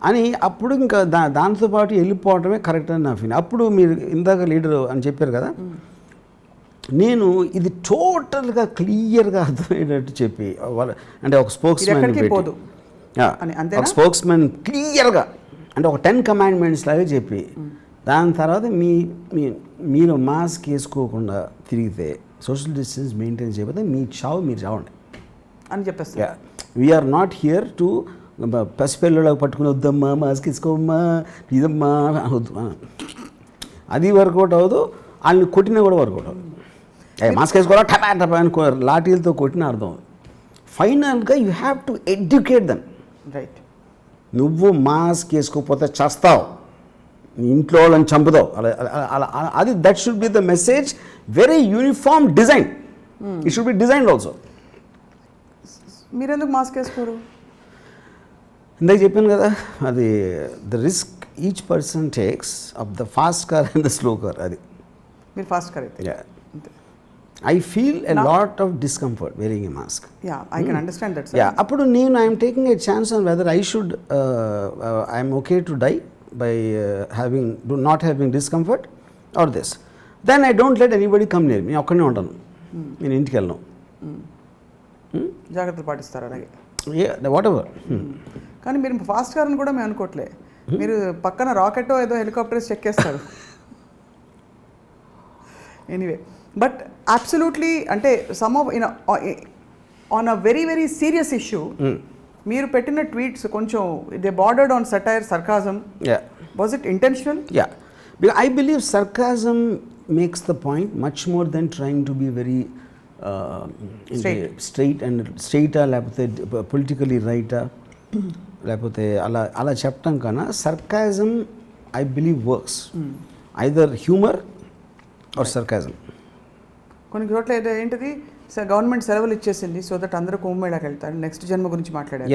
అని. అప్పుడు ఇంకా దాంతోపాటు వెళ్ళిపోవడమే కరెక్ట్ అని నా ఫీలింగ్. అప్పుడు మీరు ఇందాక లీడర్ అని చెప్పారు కదా, నేను ఇది టోటల్గా క్లియర్గా అర్థమయ్యేటట్టు చెప్పి అంటే ఒక స్పోక్స్మెన్ క్లియర్గా అంటే ఒక 10 commandments లాగా చెప్పి దాని తర్వాత మీరు మాస్క్ వేసుకోకుండా తిరిగితే, సోషల్ డిస్టెన్స్ మెయింటైన్ చేయకపోతే మీ చావు మీరు చావండి అని చెప్పేస్తా. వీఆర్ నాట్ హియర్ టు పసిపిల్లలకు పట్టుకుని వద్దమ్మా మాస్క్ వేసుకోమ్మా ఇదమ్మా వద్దు, అది వర్కౌట్ అవ్వదు. వాళ్ళని కొట్టినా కూడా వర్కౌట్ అవ్వదు. మాస్క్ వేసుకోవాలా టపా టపా అని లాఠీలతో కొట్టిన అర్థం. ఫైనల్గా you have to educate them. Right, నువ్వు మాస్క్ వేసుకోకపోతే చేస్తావు, ఇంట్లో వాళ్ళని చంపుతావు. అది that should be the message. Very uniform design, it should be designed also. మీరెందుకు మాస్క్ వేసుకోరు? ఇందాక చెప్పాను కదా, అది the risk each person takes of the fast car and the slow car. అది మీరు ఫాస్ట్ కార్ అయితే I feel a lot of discomfort wearing a mask. Yeah, I can understand that, sir. Yeah, appudu I am taking a chance on whether I should I am okay to die by not having discomfort or this. Then I don't let anybody come near me. నేను ఒక్కనే ఉంటాను, నేను ఇంటికి వెళ్ళను. జాగ్రత్తలు పాటిస్తారు అలాగే. What ever. కానీ మీరు ఫాస్ట్ కార్ అని కూడా మేము అనుకోవట్లే. మీరు పక్కన రాకెట్ ఏదో హెలికాప్టర్స్ చెక్కేస్తారు. ఎనీవే, బట్ అబ్సల్యూట్లీ అంటే some of on a very very serious issue మీరు పెట్టిన ట్వీట్స్ కొంచెం they bordered on satire, sarcasm. Was it intentional? Yeah, because I believe sarcasm makes the point much more than trying to be very straight and లేకపోతే పొలిటికలీ రైటా లేకపోతే అలా చెప్పటం కన్నా sarcasm I believe works. Either humour or sarcasm. కొన్ని చోట్ల ఏంటిది, గవర్నమెంట్ సెలవులు ఇచ్చేసింది సో దట్ అందరూ కుంభమేళాకి వెళ్తారు, నెక్స్ట్ జన్మ గురించి మాట్లాడారు.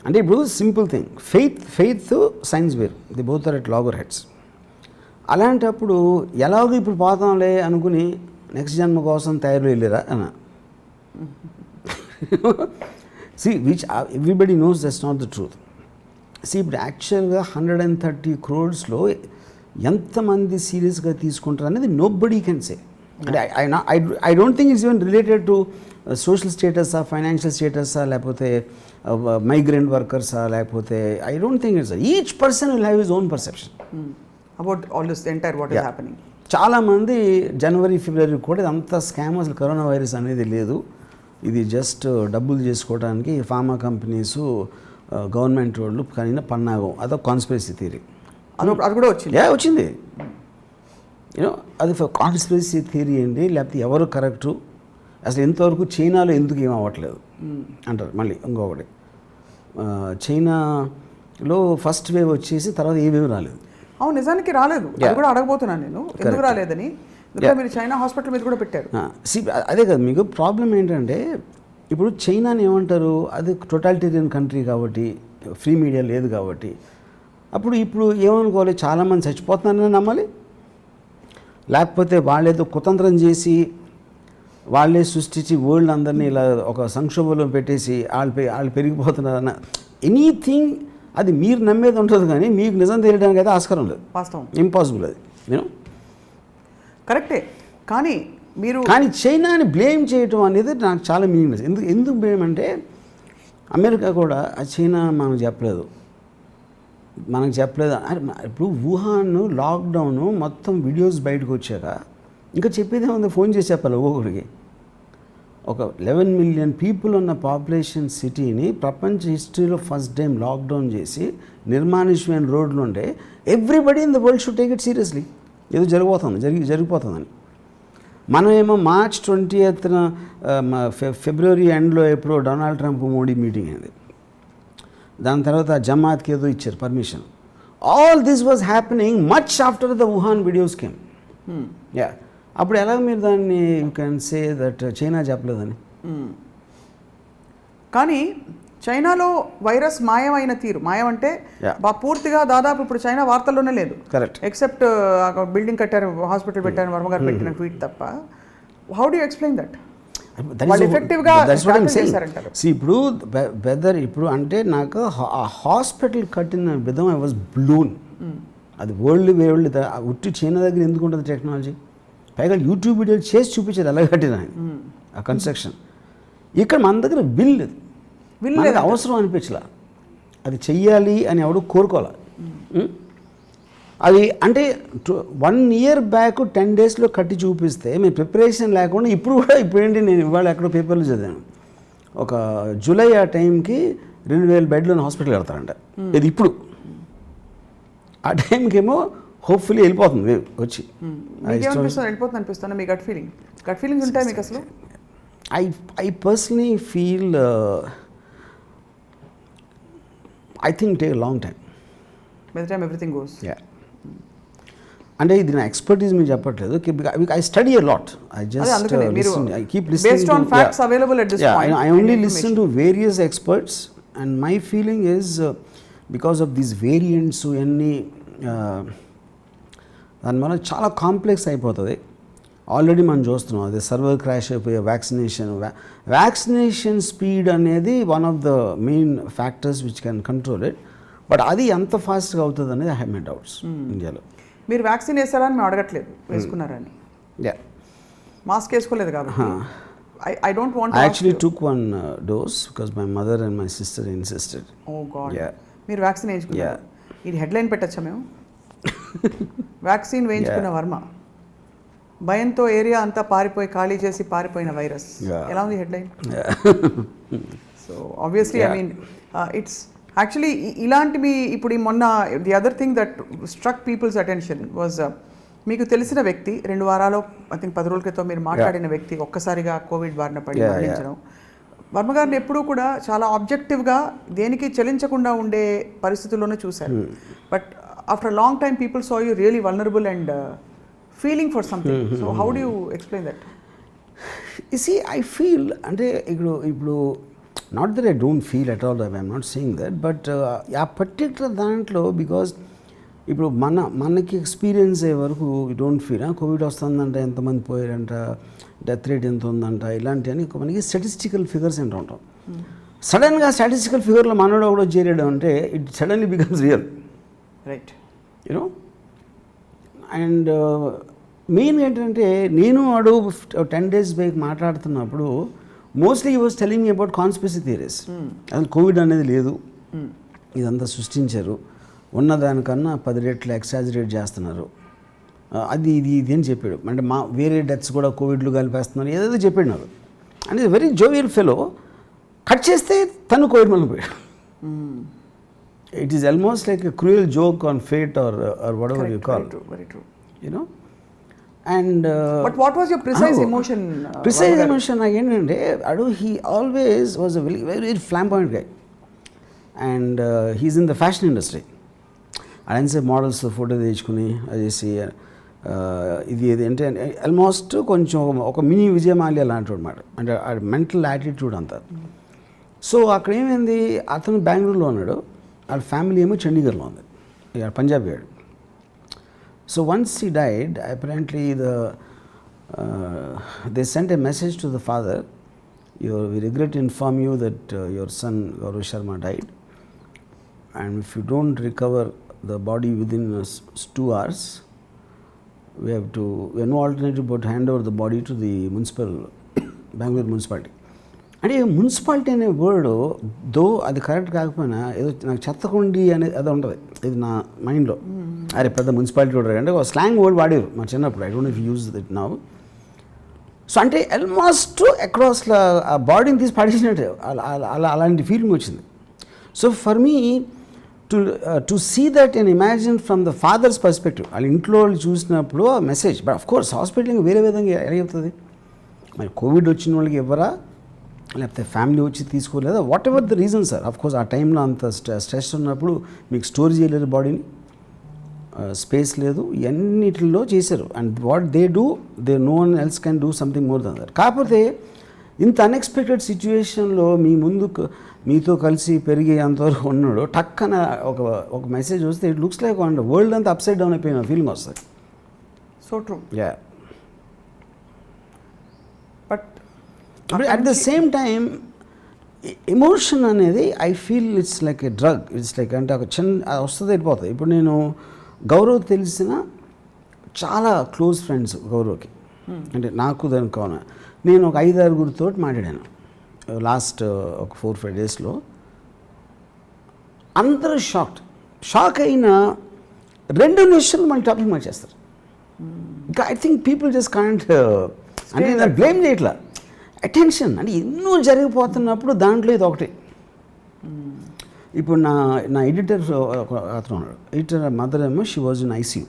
అంటే ఇప్పుడు సింపుల్ థింగ్, ఫెయిత్ సైన్స్ వేరు, the both are at loggerheads. అలాంటప్పుడు ఎలాగో ఇప్పుడు పోతాంలే అనుకుని నెక్స్ట్ జన్మ కోసం తయారు వెళ్ళారా అన్న. Which everybody knows that's not the truth. ఇప్పుడు యాక్చువల్గా 130 crores ఎంతమంది సీరియస్గా తీసుకుంటారు అనేది నోబడీ కెన్ సే. అంటే I don't think it's even related to social స్టేటసా, ఫైనాన్షియల్ స్టేటసా, లేకపోతే మైగ్రెంట్ వర్కర్సా, లేకపోతే I don't think it's each person will have his own perception about all this entire what is happening. చాలామంది జనవరి, ఫిబ్రవరి కూడా ఇదంతా స్కామ్, అసలు కరోనా వైరస్ అనేది లేదు, ఇది జస్ట్ డబ్బులు చేసుకోవడానికి ఫార్మా కంపెనీస్, గవర్నమెంట్ వాళ్ళు కానీ పన్నాగం, అదొక కాన్స్పిరసీ థియరీ. అది కూడా వచ్చింది. అది కాన్స్పిరసీ థియరీ అండి, లేకపోతే ఎవరు కరెక్టు, అసలు ఎంతవరకు చైనాలో ఎందుకు ఏం అవ్వట్లేదు అంటారు. మళ్ళీ ఇంకొకటి, చైనాలో ఫస్ట్ వేవ్ వచ్చేసి తర్వాత ఏ వేవ్ రాలేదు. అవును, నిజానికి రాలేదు. అది కూడా అడగబోతున్నాను నేను, ఎందుకు రాలేదని. మీరు చైనా హాస్పిటల్ మీద కూడా పెట్టారు. అదే కదా మీకు ప్రాబ్లం ఏంటంటే, ఇప్పుడు చైనాని ఏమంటారు, అది టోటాలిటేరియన్ కంట్రీ కాబట్టి, ఫ్రీ మీడియా లేదు కాబట్టి. ఇప్పుడు ఏమనుకోవాలి, చాలామంది చచ్చిపోతున్నారని నమ్మాలి, లేకపోతే వాళ్ళేదో కుతంత్రం చేసి వాళ్ళే సృష్టించి వరల్డ్ అందరినీ ఇలా ఒక సంక్షోభంలో పెట్టేసి వాళ్ళు పెరిగిపోతున్నారన్న ఎనీథింగ్, అది మీరు నమ్మేది ఉంటుంది కానీ మీకు నిజం తెలియడానికి అయితే ఆస్కారం లేదు. వాస్తవం, ఇంపాసిబుల్ అది. కరెక్టే. కానీ చైనాని బ్లేమ్ చేయటం అనేది నాకు చాలా మీనింగ్లెస్. ఎందుకు బ్లేమ్ అంటే, అమెరికా కూడా చైనా మనం చెప్పలేదు, మనకు చెప్పలేదు. ఇప్పుడు వుహాన్ లాక్డౌన్ మొత్తం వీడియోస్ బయటకు వచ్చాక ఇంకా చెప్పేదే ఉంది, ఫోన్ చేసి చెప్పాలి ఒక్కొక్కడికి. ఒక 11 మిలియన్ పీపుల్ ఉన్న పాపులేషన్ సిటీని ప్రపంచ హిస్టరీలో ఫస్ట్ టైం లాక్డౌన్ చేసి నిర్మానుష్యమైన రోడ్లు ఉంటే everybody in the world should take it seriously. ఏదో జరిగిపోతుందని. మనమేమో March 20th ఫిబ్రవరి ఎండ్లో ఎప్పుడో డొనాల్డ్ ట్రంప్ మోడీ మీటింగ్ అయింది. దాని తర్వాత జమాత్కి ఏదో ఇచ్చారు permission. All this was happening much after the Wuhan videos came. Yeah, అప్పుడు ఎలా మీరు దాన్ని you can say that China చెప్పలేదని. కానీ చైనాలో వైరస్ మాయమైన తీరు, మాయం అంటే పూర్తిగా దాదాపు ఇప్పుడు చైనా వార్తల్లోనే లేదు. కరెక్ట్. ఎక్సెప్ట్ బిల్డింగ్ కట్టారు, హాస్పిటల్ పెట్టారు, వర్మగారు పెట్టిన ట్వీట్ తప్ప. How do you explain that? ఇప్పుడు వెదర్ ఇప్పుడు అంటే నాకు ఆ హాస్పిటల్ కట్టిన విధం ఐ వాజ్ బ్లూన్. అది వరల్డ్ ఉట్టి చైనా దగ్గర ఎందుకు ఉంటుంది టెక్నాలజీ? పైగా యూట్యూబ్ వీడియోలు చేసి చూపించేది ఎలా కట్టిన ఆ కన్స్ట్రక్షన్. ఇక్కడ మన దగ్గర బిల్ లేదు, అవసరం అనిపించలా, అది చెయ్యాలి అని ఎవడు కోరుకోవాలి. అది అంటే 1 year బ్యాక్ 10 daysలో కట్టి చూపిస్తే మేము ప్రిపరేషన్ లేకుండా ఇప్పుడేంటి, నేను ఇవాళ ఎక్కడో పేపర్లో చదివాను, ఒక జూలై ఆ టైంకి 2000 బెడ్లు హాస్పిటల్ కడతారంట. ఇది ఇప్పుడు ఆ టైంకి ఏమో హోప్ఫుల్లీ వెళ్ళిపోతుంది వచ్చి. వెళ్ళిపోతుంది అనిపిస్తుంది. మీ గట్ ఫీలింగ్స్ ఉంటాయి మీకు అసలు? I personally feel I think take a long time. By the time everything goes. Yeah. అంటే ఇది నా ఎక్స్పర్టీస్ మీరు చెప్పట్లేదు. I study a lot. I just I keep listening based on facts available at this point. I only listen to various experts and my feeling is because of these variants అన్నీ దానివల్ల చాలా కాంప్లెక్స్ అయిపోతుంది. ఆల్రెడీ మనం చూస్తున్నాం అది సర్వర్ క్రాష్ అయిపోయే వ్యాక్సినేషన్ స్పీడ్ అనేది one of the main factors which can control it. But అది ఎంత ఫాస్ట్గా అవుతుంది అనేది ఐ హ్యావ్ మై డౌట్స్. ఇండియాలో మీరు వ్యాక్సిన్ వేసారా అని మేము అడగట్లేదు, వేసుకున్నారని. యా, మాస్క్ వేసుకోలేదు కాబట్టి. I don't want to I actually took one dose because my mother and my sister insisted. Oh God. Yeah. మీరు వ్యాక్సిన్ వేయించుకున్నారు. ఇది హెడ్లైన్ పెట్టచ్చా మేము? వ్యాక్సిన్ వేయించుకున్న వర్మ భయంతో ఏరియా అంతా ఖాళీ చేసి పారిపోయిన వైరస్. ఎలా ఉంది headline? So obviously I mean it's actually ఇలాంటివి ఇప్పుడు మొన్న the other thing that struck peoples attention was మీకు తెలిసిన వ్యక్తి 2 వారాలు ఐ థింక్ 10 రోజుల క్రితం మీరు మాట్లాడిన వ్యక్తి ఒక్కసారిగా కోవిడ్ బారిన పడి మరణించడం. వర్మగారిని ఎప్పుడూ కూడా చాలా ఆబ్జెక్టివ్గా దేనికి చలించకుండా ఉండే పరిస్థితుల్లోనే చూశారు. But after long time people saw you really vulnerable and feeling for something. So how do you explain that? You see, I feel అంటే ఇప్పుడు not that I don't feel at all, I am not saying that, but ఆ పర్టికులర్ దాంట్లో బికాజ్ ఇప్పుడు మనకి ఎక్స్పీరియన్స్ అయ్యే వరకు యూ డోంట్ ఫీల్ కోవిడ్ వస్తుందంట, ఎంతమంది పోయారంట, డెత్ రేట్ ఎంత ఉందంట, ఇలాంటివన్నీ మనకి స్టాటిస్టికల్ ఫిగర్స్ ఏంటో ఉంటాం. సడన్గా స్టాటిస్టికల్ ఫిగర్లో మనోడు కూడా చేరాడు అంటే it suddenly becomes real, right? You know. And main ఏంటంటే నేను వాడు 10 days బ్యాక్ మాట్లాడుతున్నప్పుడు మోస్ట్లీ ఈ was telling me about conspiracy theories. అసలు కోవిడ్ అనేది లేదు, ఇదంతా సృష్టించారు, ఉన్నదానికన్నా 10 రెట్లు ఎక్సాజరేట్ చేస్తున్నారు, అది ఇది అని చెప్పాడు. అంటే వేరే డెత్స్ కూడా కోవిడ్లు కలిపేస్తున్నారు, ఏదేదో చెప్పాడు నాకు. And very jovial fellow. Cut చేస్తే తను కోవిడ్ మళ్ళీ పోయాడు. It is almost like a cruel joke on fate or whatever Correct, you call. Very true. You know, and but what was your precise emotion? Precise emotion again, he always was a very, very flamboyant guy, and he's in the fashion industry. I didn't say models photo తెచ్చుకుని అదేసి ఇది అంటే ఆల్మోస్ట్ కొంచెం ఒక మినీ విజయమాల్య లాంటి అనమాట. అంటే మెంటల్ యాటిట్యూడ్ అంతా. సో అక్కడ ఏమైంది, అతను బెంగళూరులో ఉన్నాడు, వాళ్ళ ఫ్యామిలీ ఏమో చండీగఢ్లో ఉంది, పంజాబ్ వాడు. So once he died, apparently they cent a message to the father, we regret to inform you that your son Gaurav Sharma died, and if you don't recover the body within 2 hours, we have no alternative but hand over the body to the Bangalore municipality. అంటే మున్సిపాలిటీ అనే వర్డ్ దో అది కరెక్ట్ కాకపోయినా ఏదో నాకు చెత్తకుండి అనేది అది ఉంటుంది. ఇది నా మైండ్లో. అరే పెద్ద మున్సిపాలిటీ కూడా అంటే ఒక స్లాంగ్ వర్డ్ వాడేవారు మా చిన్నప్పుడు. I don't know if use it now. So అంటే ఆల్మోస్ట్ అక్రాస్ ఆ బాడీని తీసి పడేసినట్టే అలాంటి ఫీలింగ్ వచ్చింది. So for me to see that and imagine from the father's perspective, వాళ్ళ ఇంట్లో వాళ్ళు చూసినప్పుడు ఆ message. But of course hospital వేరే విధంగా ఎలా చెప్తుంది, మరి కోవిడ్ వచ్చిన వాళ్ళకి ఎవరా, లేకపోతే ఫ్యామిలీ వచ్చి తీసుకోలేదా, whatever the reason sir. Of course ఆ టైంలో అంత స్ట్రెస్ ఉన్నప్పుడు మీకు స్టోర్ చేయలేరు బాడీని, స్పేస్ లేదు, ఎన్నిటిలో చేశారు. And what they do, they know one else can do something more than that. కాకపోతే ఇంత అన్ఎక్స్పెక్టెడ్ సిచ్యువేషన్లో మీ ముందుకు మీతో కలిసి పెరిగే అంతవరకు ఉన్నాడు, టక్కన ఒక మెసేజ్ వస్తే ఇట్ లుక్స్ లైక్ వరల్డ్ అంతా అప్సైడ్ డౌన్ అయిపోయిన ఫీలింగ్ వస్తుంది. So true. Yeah. But at the same time emotion అనేది I feel it's like a drug. It's like అంటే ఒక చిన్న వస్తుంది వెళ్ళిపోతుంది. ఇప్పుడు నేను గౌరవ్ తెలిసిన చాలా క్లోజ్ ఫ్రెండ్స్ గౌరవ్కి, అంటే నాకు దానికి కావాలి. నేను ఒక 5-6 మాట్లాడాను లాస్ట్ ఒక 4-5 డేస్లో. అందరూ షాక్ అయిన 2 నిమిషాలు మన టాపిక్ మార్చేస్తారు. ఇంకా I think people just can't, అంటే నేను బ్లేమ్ చేయట్లా, అటెన్షన్ అంటే ఎన్నో జరిగిపోతున్నప్పుడు దాంట్లో ఇది ఒకటి. ఇప్పుడు నా ఎడిటర్ అతను ఉన్నాడు, ఎడిటర్ మదర్ ఏమో షీ వాజ్ ఇన్ ఐసీయూ.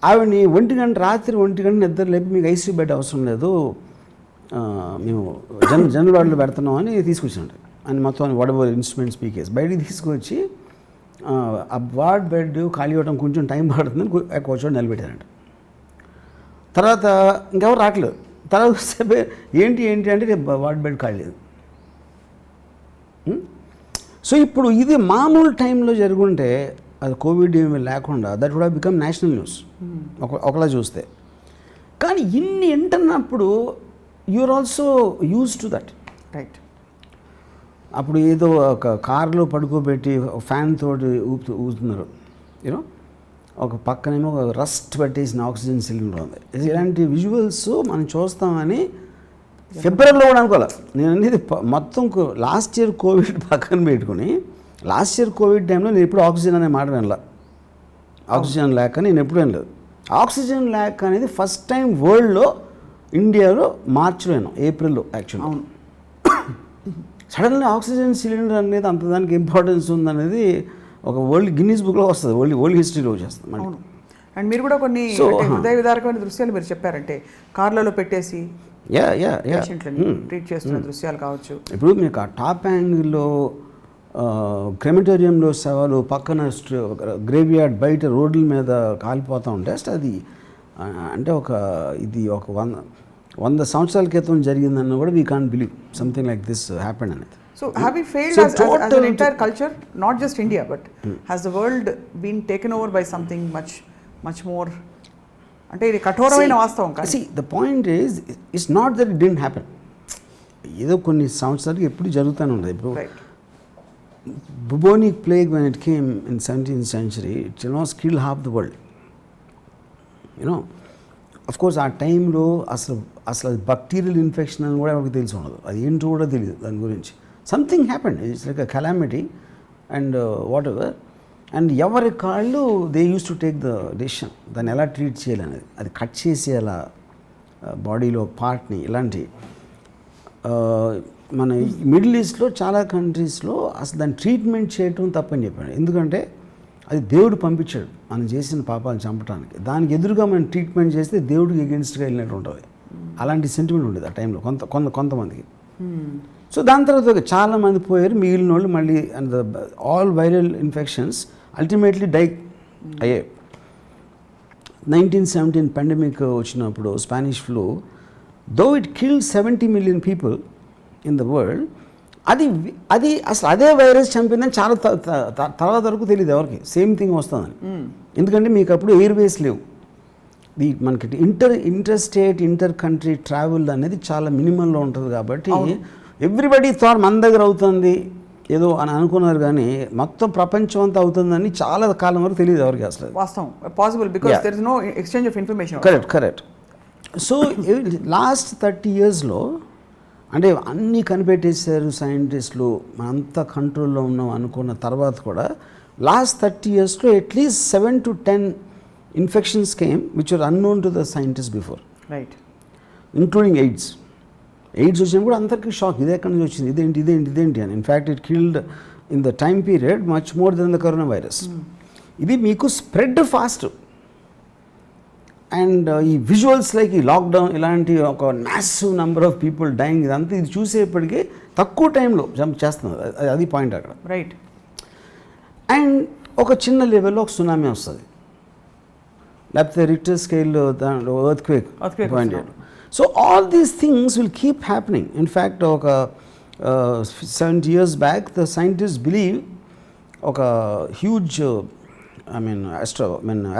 ఆవిడని 1 గంట రాత్రి 1 గంట నిద్ర లేపి మీకు ఐసీయూ బెడ్ అవసరం లేదు, మేము జనరల్ వార్డులో పెడుతున్నాం అని తీసుకొచ్చినట్టు. అని మొత్తం వాడబోయే ఇన్స్ట్రుమెంట్స్ పీకేసి బయటికి తీసుకొచ్చి ఆ వార్డ్ బెడ్ ఖాళీ అవ్వడం కొంచెం టైం పడుతుందని కూర్చోటి నిలబెట్టారంట. తర్వాత ఇంకెవరు రావట్లేదు. తర్వాత ఏంటి అంటే వార్డ్ బెడ్ ఖాళీ లేదు. సో ఇప్పుడు ఇది మామూలు టైంలో జరుగుంటే, అది కోవిడ్ ఏమి లేకుండా, that would have become national news ఒకలా చూస్తే. కానీ ఇన్ని వింటున్నప్పుడు you're also used to that. Right. అప్పుడు ఏదో ఒక కార్లో పడుకోబెట్టి ఫ్యాన్ తోటి ఊపుతున్నారు, యూనో, ఒక పక్కనేమో ఒక రస్ట్ పట్టేసిన ఆక్సిజన్ సిలిండర్ ఉంది. ఇలాంటి విజువల్స్ మనం చూస్తామని ఫిబ్రవరిలో కూడా అనుకోవాలి. నేను అనేది మొత్తం లాస్ట్ ఇయర్ కోవిడ్ పక్కన పెట్టుకుని, లాస్ట్ ఇయర్ కోవిడ్ టైంలో నేను ఎప్పుడు ఆక్సిజన్ అనే మాట వినలా. ఆక్సిజన్ లేక నేను ఎప్పుడు వినలేదు. ఆక్సిజన్ లేక అనేది ఫస్ట్ టైం వరల్డ్లో, ఇండియాలో మార్చిలో అయినా ఏప్రిల్లో యాక్చువల్లీ. అవును. సడన్లీ ఆక్సిజన్ సిలిండర్ అనేది అంత దానికి ఇంపార్టెన్స్ ఉందనేది ఒక వరల్డ్ గిన్నీస్ బుక్లో వస్తుంది, వరల్డ్ హిస్టరీలో వచ్చేస్తుంది. అవును. అండ్ మీరు కూడా కొన్ని హృదయ విదారకమైన దృశ్యాలు మీరు చెప్పారంటే, కార్లలో పెట్టేసి పేషెంట్లని ట్రీట్ చేస్తున్న దృశ్యాలు కావచ్చు. ఇప్పుడు మీకు ఆ టాప్ యాంగిల్లో క్రెమిటోరియంలో శవాలు పక్కన గ్రేవ్యార్డ్ బయట రోడ్ల మీద కాలిపోతూ ఉంటే అసలు అది అంటే ఇది ఒక 100 సంవత్సరాల క్రితం జరిగిందన్న కూడా we can't believe something like this happened అనేది. So have we failed as an entire culture, not just India, but has the world been taken over by something much more? అంటే ఇది కఠోరమైన వాస్తవం కాదు. See, the point is, it's not that it didn't happen. ఏదో కొన్ని సంవత్సరాలకి ఎప్పుడు జరుగుతూనే ఉండదు. ఇప్పుడు bubonic plague when it came in 17th century, it almost killed half the world. You know, of course ఆ టైంలో అసలు బ్యాక్టీరియల్ ఇన్ఫెక్షన్ అని కూడా ఎవరికి తెలిసి ఉండదు, అది ఏంటో కూడా తెలియదు దాని గురించి. Something happened, it's like a calamity and what ever. And ఎవరి కాళ్ళు they use to take the decision దాన్ని ఎలా ట్రీట్ చేయాలనేది. అది కట్ చేసి అలా బాడీలో పార్ట్ని ఇలాంటి మన మిడిల్ ఈస్ట్లో చాలా కంట్రీస్లో అసలు దాన్ని ట్రీట్మెంట్ చేయటం తప్పని చెప్పాడు. ఎందుకంటే అది దేవుడు పంపించాడు మనం చేసిన పాపాలు చంపడానికి. దానికి ఎదురుగా మనం ట్రీట్మెంట్ చేస్తే దేవుడికి ఎగెన్స్ట్గా వెళ్ళినట్టు ఉంటుంది. అలాంటి సెంటిమెంట్ ఉండేది ఆ టైంలో కొంతమందికి. సో దాని తర్వాత చాలామంది పోయారు, మిగిలిన వాళ్ళు మళ్ళీ and all viral infections ultimately die అయ్యాయి. 1917 పాండమిక్ వచ్చినప్పుడు Spanish flu, though it killed 70 million people in the world, అది అసలు అదే వైరస్ చంపిందని చాలా తర్వాత వరకు తెలియదు ఎవరికి, సేమ్ థింగ్ వస్తుందని. ఎందుకంటే మీకు అప్పుడు ఎయిర్వేస్ లేవు, మనకి inter state inter country travel అనేది చాలా మినిమంలో ఉంటుంది. కాబట్టి ఎవ్రీబడి థాట్ మన దగ్గర అవుతుంది ఏదో అని అనుకున్నారు, కానీ మొత్తం ప్రపంచం అంతా అవుతుందని చాలా కాలం వరకు తెలియదు ఎవరికి అసలు. వాస్తవం possible because there is no exchange of information. Correct. So last 30 yearsలో అంటే అన్నీ కనిపెట్టేశారు సైంటిస్టులు, మనంతా కంట్రోల్లో ఉన్నాం అనుకున్న తర్వాత కూడా లాస్ట్ 30 yearsలో at least 7 to 10 infections came which are unknown to the scientist before, right. Including AIDS వచ్చినప్పుడు కూడా అందరికీ షాక్, ఇది ఎక్కడి నుంచి వచ్చింది, ఇదేంటి అని. In fact it killed in the time period much more than the corona virus. ఇది మీకు స్ప్రెడ్ ఫాస్ట్. అండ్ ఈ విజువల్స్ లైక్ ఈ లాక్డౌన్ ఇలాంటి ఒక massive number of people dying, ఇదంతా ఇది చూసేప్పటికీ తక్కువ టైంలో జంప్ చేస్తున్నారు. అది పాయింట్ అక్కడ. రైట్. అండ్ ఒక చిన్న లెవెల్లో ఒక సునామీ వస్తుంది, లేకపోతే రిక్టర్ స్కేల్ దాంట్లో earthquake point. So all these things will keep happening. In fact ఒక 70 years back the scientist believe ఒక హ్యూజ్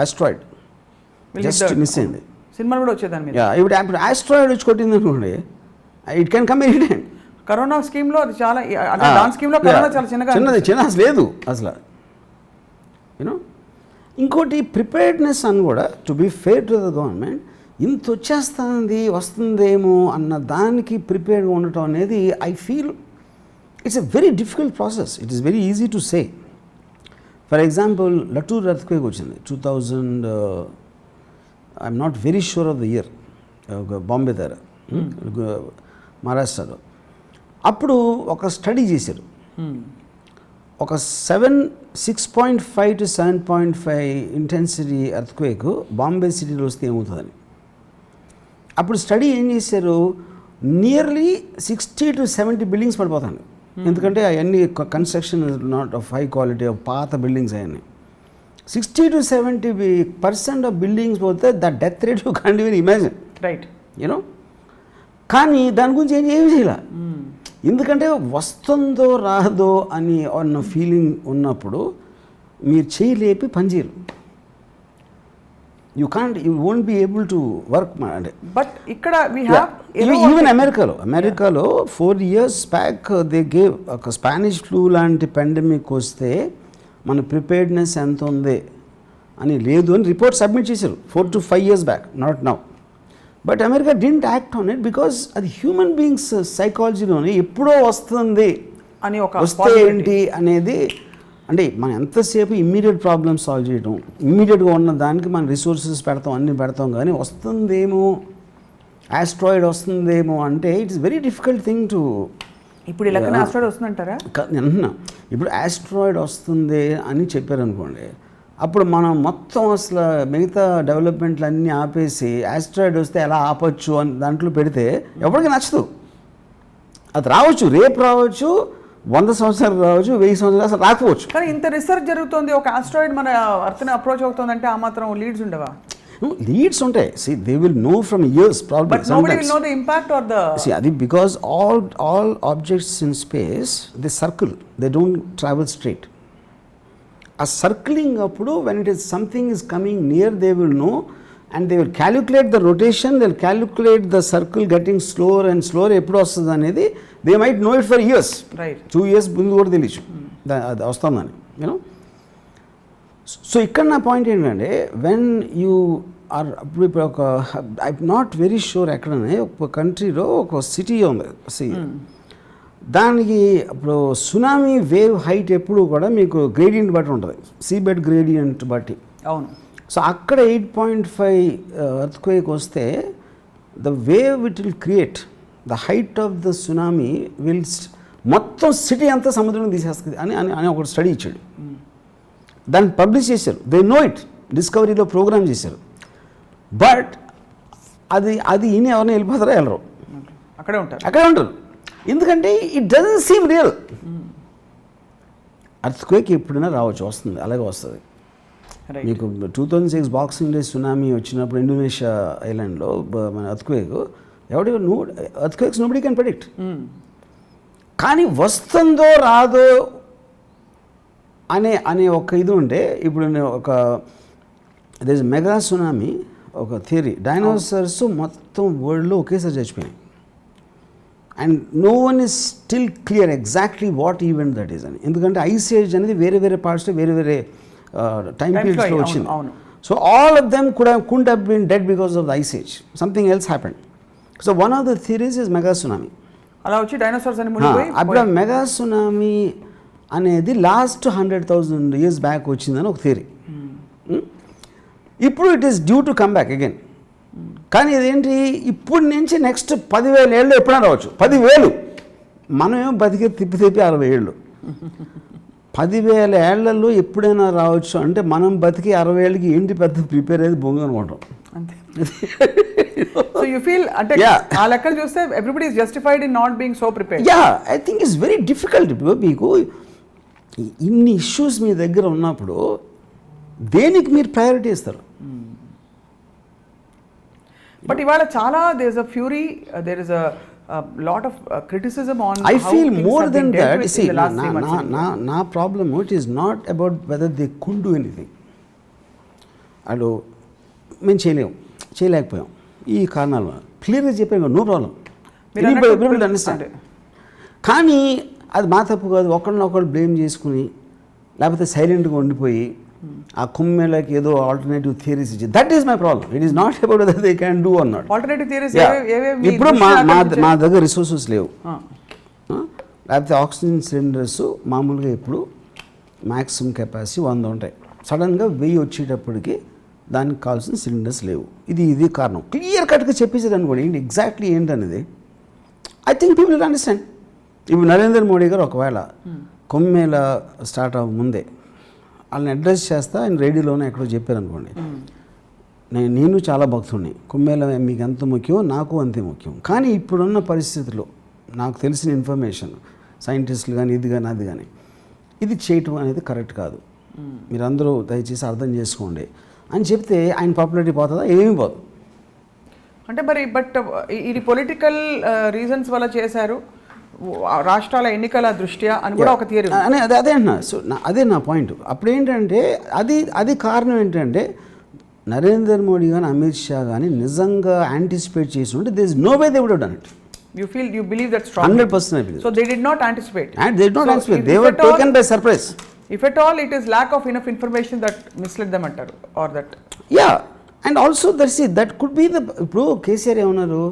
ఆస్ట్రాయిడ్ జస్ట్ మిస్ అయింది. సినిమా కూడా వచ్చేదాన్ని మీద. ఇప్పుడు ఆస్ట్రాయిడ్ వచ్చి కొట్టింది అనుకోండి, it can come any time. Corona స్కీమ్లో అది చాలా, దాని స్కీమ్లో కరోనా చాలా చిన్న అసలు లేదు అసలు. యూనో ఇంకోటి ప్రిపేర్డ్నెస్ అని కూడా, to be fair to the government, ఇంత వస్తుందేమో అన్న దానికి ప్రిపేర్డ్గా ఉండటం అనేది I feel it's a very difficult process. It is very easy to say. For example Latur earthquake వచ్చింది 2000, I'm not very sure of the year, Bombay దగ్గర మహారాష్ట్రలో. అప్పుడు ఒక స్టడీ చేశారు, ఒక 6.5 to 7.5 ఇంటెన్సిటీ ఎర్త్క్వేక్ బాంబే సిటీలో వస్తే ఏమవుతుందని. అప్పుడు స్టడీ ఏం చేశారు, నియర్లీ 60 to 70 బిల్డింగ్స్ పడిపోతాయి. ఎందుకంటే అవన్నీ construction not of high quality, of పాత బిల్డింగ్స్ అవన్నీ. 60 to 70% ఆఫ్ బిల్డింగ్స్ పోతే the death rate you can't even imagine. Right. You know కానీ దాని గురించి ఏం చేయాలి, ఎందుకంటే వస్తుందో రాదో అని అన్న ఫీలింగ్ ఉన్నప్పుడు మీరు చేయలేపి పనిచేయరు. You won't be able to work. అంటే బట్ ఇక్కడ ఈవెన్ అమెరికాలో 4 years బ్యాక్ దే గేవ్ ఒక స్పానిష్ ఫ్లూ లాంటి పెండమిక్ వస్తే మన ప్రిపేర్డ్నెస్ ఎంత ఉంది అని లేదు అని రిపోర్ట్ సబ్మిట్ చేశారు 4 to 5 years back, not now. But America didn't act on it because అది హ్యూమన్ బీయింగ్స్ సైకాలజీలోనే ఎప్పుడో వస్తుంది అని ఒక వస్తే ఏంటి అనేది. అంటే మనం ఎంతసేపు ఇమ్మీడియట్ ప్రాబ్లమ్ సాల్వ్ చేయడం, ఇమ్మీడియట్గా ఉన్న దానికి మనం రిసోర్సెస్ పెడతాం, అన్నీ పెడతాం, కానీ వస్తుందేమో ఆస్ట్రాయిడ్ వస్తుందేమో అంటే it's very difficult thing to. ఇప్పుడు ఇలా ఆస్ట్రాయిడ్ వస్తుందంటారా? అంటున్నా, ఇప్పుడు ఆస్ట్రాయిడ్ వస్తుంది అని చెప్పారనుకోండి, అప్పుడు మనం మొత్తం అసలు మిగతా డెవలప్మెంట్లు అన్నీ ఆపేసి ఆస్ట్రాయిడ్ వస్తే ఎలా ఆపచ్చు అని దాంట్లో పెడితే ఎవరికి నచ్చదు. అది రావచ్చు, రేపు రావచ్చు, 100 సంవత్సరాలు రావచ్చు, 1000 సంవత్సరాలు అసలు రాకపోవచ్చు. కానీ ఇంత రీసెర్చ్ జరుగుతుంది, ఒక ఆస్ట్రాయిడ్ మన అర్త్ని అప్రోచ్ అవుతుందంటే ఆ మాత్రం లీడ్స్ ఉండవా? లీడ్స్ ఉంటాయి. See, they will know from years probably. But nobody will know the impact or the. See, adi because all objects in space they circle, they don't travel straight. A circling appudu when it is something is coming near, they will know and they will calculate the rotation, they will calculate the circle getting slower and slower eppudu vastadu anedi they might know it for years. Right. 2 years mundu kuda telichu adi vastandani, you know. So ఇక్కడ నా పాయింట్ ఏంటంటే, వెన్ యూ ఆర్ ఇప్పుడు ఒక ఐఎమ్ నాట్ వెరీ షూర్ ఎక్కడనే ఒక కంట్రీలో ఒక సిటీ ఉంది, దానికి ఇప్పుడు సునామీ వేవ్ హైట్ ఎప్పుడు కూడా మీకు గ్రేడియంట్ బట్టి ఉంటుంది, సీబెడ్ గ్రేడియంట్ బట్టి. అవును. సో అక్కడ 8.5 ఎర్త్క్వేక్ వస్తే the wave it will create the height of the tsunami will మొత్తం సిటీ అంతా సముద్రం తీసేస్తుంది అని అని ఒక స్టడీ ఇచ్చాడు. దాన్ని పబ్లిష్ చేశారు, దే నో ఇట్, డిస్కవరీలో ప్రోగ్రామ్ చేశారు. బట్ అది ఈయన ఎవరైనా వెళ్ళిపోతారో వెళ్ళరు, అక్కడే ఉంటారు. ఎందుకంటే it doesn't seem real. Earthquake ఎప్పుడైనా రావచ్చు, వస్తుంది, అలాగే వస్తుంది. మీకు 2006 బాక్సింగ్ డే సునామీ వచ్చినప్పుడు ఇండోనేషియా ఐలాండ్లో మన earthquake earthquakes nobody can predict. కానీ వస్తుందో రాదో అనే ఒక ఇది ఉంటే, ఇప్పుడు ఒక దేర్ ఇస్ మెగా సునామీ, ఒక థియరీ, డైనోసార్స్ మొత్తం వరల్డ్లో ఒకేసారి చచ్చిపోయినాయి. And no one is still clear exactly what event that is అని. ఎందుకంటే ఐస్ ఏజ్ అనేది వేరే పార్ట్స్లో వేరే టైం పీరియడ్స్లో వచ్చింది. So all of them couldn't have been dead because of the ice age. Something else happened. So one of the theories is mega tsunami. అలా వచ్చి డైనోసార్స్ అని మునిగిపోయి అప్పుడు మెగా సునామీ అనేది లాస్ట్ 100,000 years బ్యాక్ వచ్చిందని ఒక థియరీ. ఇప్పుడు it is due to come back again. కానీ ఇదేంటి, ఇప్పుడు నుంచి నెక్స్ట్ 10,000 ఏళ్ళు ఎప్పుడైనా రావచ్చు. 10,000 మనమేమో బతికే తిప్పి 60 ఏళ్ళు. 10,000 ఏళ్లలో ఎప్పుడైనా రావచ్చు అంటే మనం బతికి 60 ఏళ్ళకి ఏంటి పెద్ద ప్రిపేర్ అయ్యేది బొంగు అనుకుంటాం. అంతే. సో యూ ఫీల్ అంటే ఆ లెక్కలు చూస్తే everybody is justified in not being so prepared. Yeah, I think it's very difficult. మీకు ఇన్ని ఇష్యూస్ మీ దగ్గర ఉన్నప్పుడు దేనికి మీరు ప్రయారిటీ ఇస్తారు? బట్ ఇవాళ చాలా there is a fury, there is a lot of criticism on I how feel things more have than been dealt that. with See, in the last 3 months. నా problem it is not about whether they could do anything. అటు మేము చేయలేకపోయాం ఈ కారణాల వల్ల క్లియర్గా చెప్పాను, నో ప్రాబ్లం, ఎవ్రీబడి అండర్స్టాండ్. కానీ అది మా తప్పు కాదు. ఒకళ్ళనొకళ్ళు బ్లేమ్ చేసుకుని లేకపోతే సైలెంట్గా ఉండిపోయి ఆ కుంభమేళకి ఏదో ఆల్టర్నేటివ్ థియరీస్ ఇచ్చి, that is my problem. It is not about whether they can do or not. Alternative theories ఇప్పుడు మా దగ్గర రిసోర్సెస్ లేవు. లేకపోతే ఆక్సిజన్ సిలిండర్స్ మామూలుగా ఇప్పుడు మ్యాక్సిమం కెపాసిటీ 100 ఉంటాయి. సడన్గా 1000 వచ్చేటప్పటికి దానికి కావాల్సిన సిలిండర్స్ లేవు. ఇది కారణం. క్లియర్ కట్గా చెప్పేసారు అనుకోండి ఏంటి ఎగ్జాక్ట్లీ ఏంటనేది. I think people will understand. ఇప్పుడు నరేంద్ర మోడీ గారు ఒకవేళ కుంభమేళ స్టార్ట్ అవ్వ ముందే వాళ్ళని అడ్రస్ చేస్తా, ఆయన రేడియోలోనే ఎక్కడో చెప్పారు అనుకోండి, నేను చాలా భక్తుడిని, కుంభమేళ మీకు ఎంత ముఖ్యం నాకు అంతే ముఖ్యం. కానీ ఇప్పుడున్న పరిస్థితుల్లో నాకు తెలిసిన ఇన్ఫర్మేషన్ సైంటిస్టులు కానీ ఇది కానీ అది కానీ ఇది చేయటం అనేది కరెక్ట్ కాదు, మీరందరూ దయచేసి అర్థం చేసుకోండి అని చెప్తే ఆయన పాపులారిటీ పోతుందా? ఏమీ పోదు. అంటే మరి బట్ ఇది పొలిటికల్ రీజన్స్ వల్ల చేశారు, రాష్ట్రాల ఎన్నికల దృష్ట్యా అని కూడా ఒక థియరీ అదే అంటున్నా. సో అదే నా పాయింట్. అప్పుడు ఏంటంటే అది కారణం ఏంటంటే నరేంద్ర మోడీ కానీ అమిత్ షా కానీ నిజంగా యాంటిసిపేట్ చేసి ఉంటే there is no way they would done it. You believe that strongly? 100% I believe. So they did not anticipate. And they did not anticipate. They were taken by surprise. If at all, it is lack of enough information that misled them antaru, or that. Yeah, and also that could be the ఇప్పుడు కేసీఆర్ ఏమన్నారు,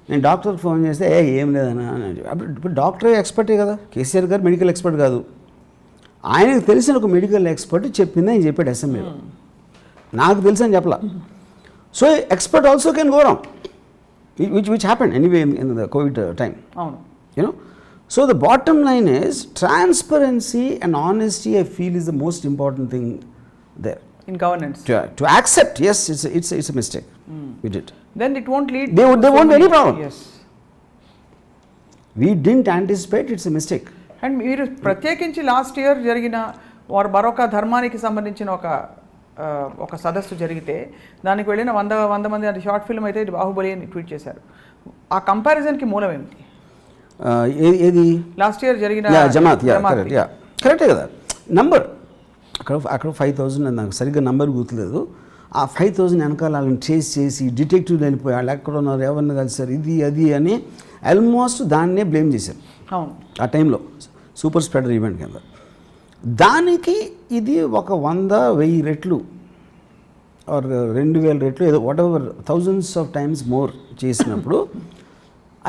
నేను డాక్టర్కి ఫోన్ చేస్తే ఏం లేదన్నా అని. ఇప్పుడు డాక్టర్ ఎక్స్పర్టే కదా, కేసీఆర్ గారు మెడికల్ ఎక్స్పర్ట్ కాదు. ఆయనకు తెలిసిన ఒక మెడికల్ ఎక్స్పర్ట్ చెప్పింది ఆయన చెప్పాడు అసెంబ్లీలో, నాకు తెలుసు అని చెప్పలా. So expert also can go wrong, which happened anyway in the COVID time. You know, so the bottom line is transparency and honesty. I feel is the most important thing there in governance. To accept, yes, it's a mistake. We did. Then it won't lead. They won't any problem. Yes. We didn't anticipate. It's a mistake. And మీరు ప్రత్యేకించి లాస్ట్ ఇయర్ జరిగిన మరొక ధర్మానికి సంబంధించిన ఒక సదస్సు జరిగితే దానికి వెళ్ళిన 100 మంది, అది షార్ట్ ఫిల్మ్ అయితే ఇది బాహుబలి అని ట్వీట్ చేశారు. ఆ కంపారిజన్కి మూలం ఏమిటి? ఏది లాస్ట్ ఇయర్ జరిగిన జమాత్ కరెక్టే కదా. నంబర్ అక్కడ 5,000 నాకు సరిగ్గా నంబర్ గుర్తులేదు. ఆ 5,000 వెనకాల వాళ్ళని ట్రేస్ చేసి డిటెక్టివ్ వెళ్ళిపోయి వాళ్ళు ఎక్కడ ఉన్నారు, ఎవరిని కలిసారు, ఇది అది అని ఆల్మోస్ట్ దాన్నే బ్లేమ్ చేశారు. అవును, ఆ టైంలో సూపర్ స్ప్రెడర్ ఈవెంట్ కింద. దానికి ఇది ఒక 100,000 రెట్లు ఆర్ 2,000 రెట్లు ఏదో what ever thousands of times more చేసినప్పుడు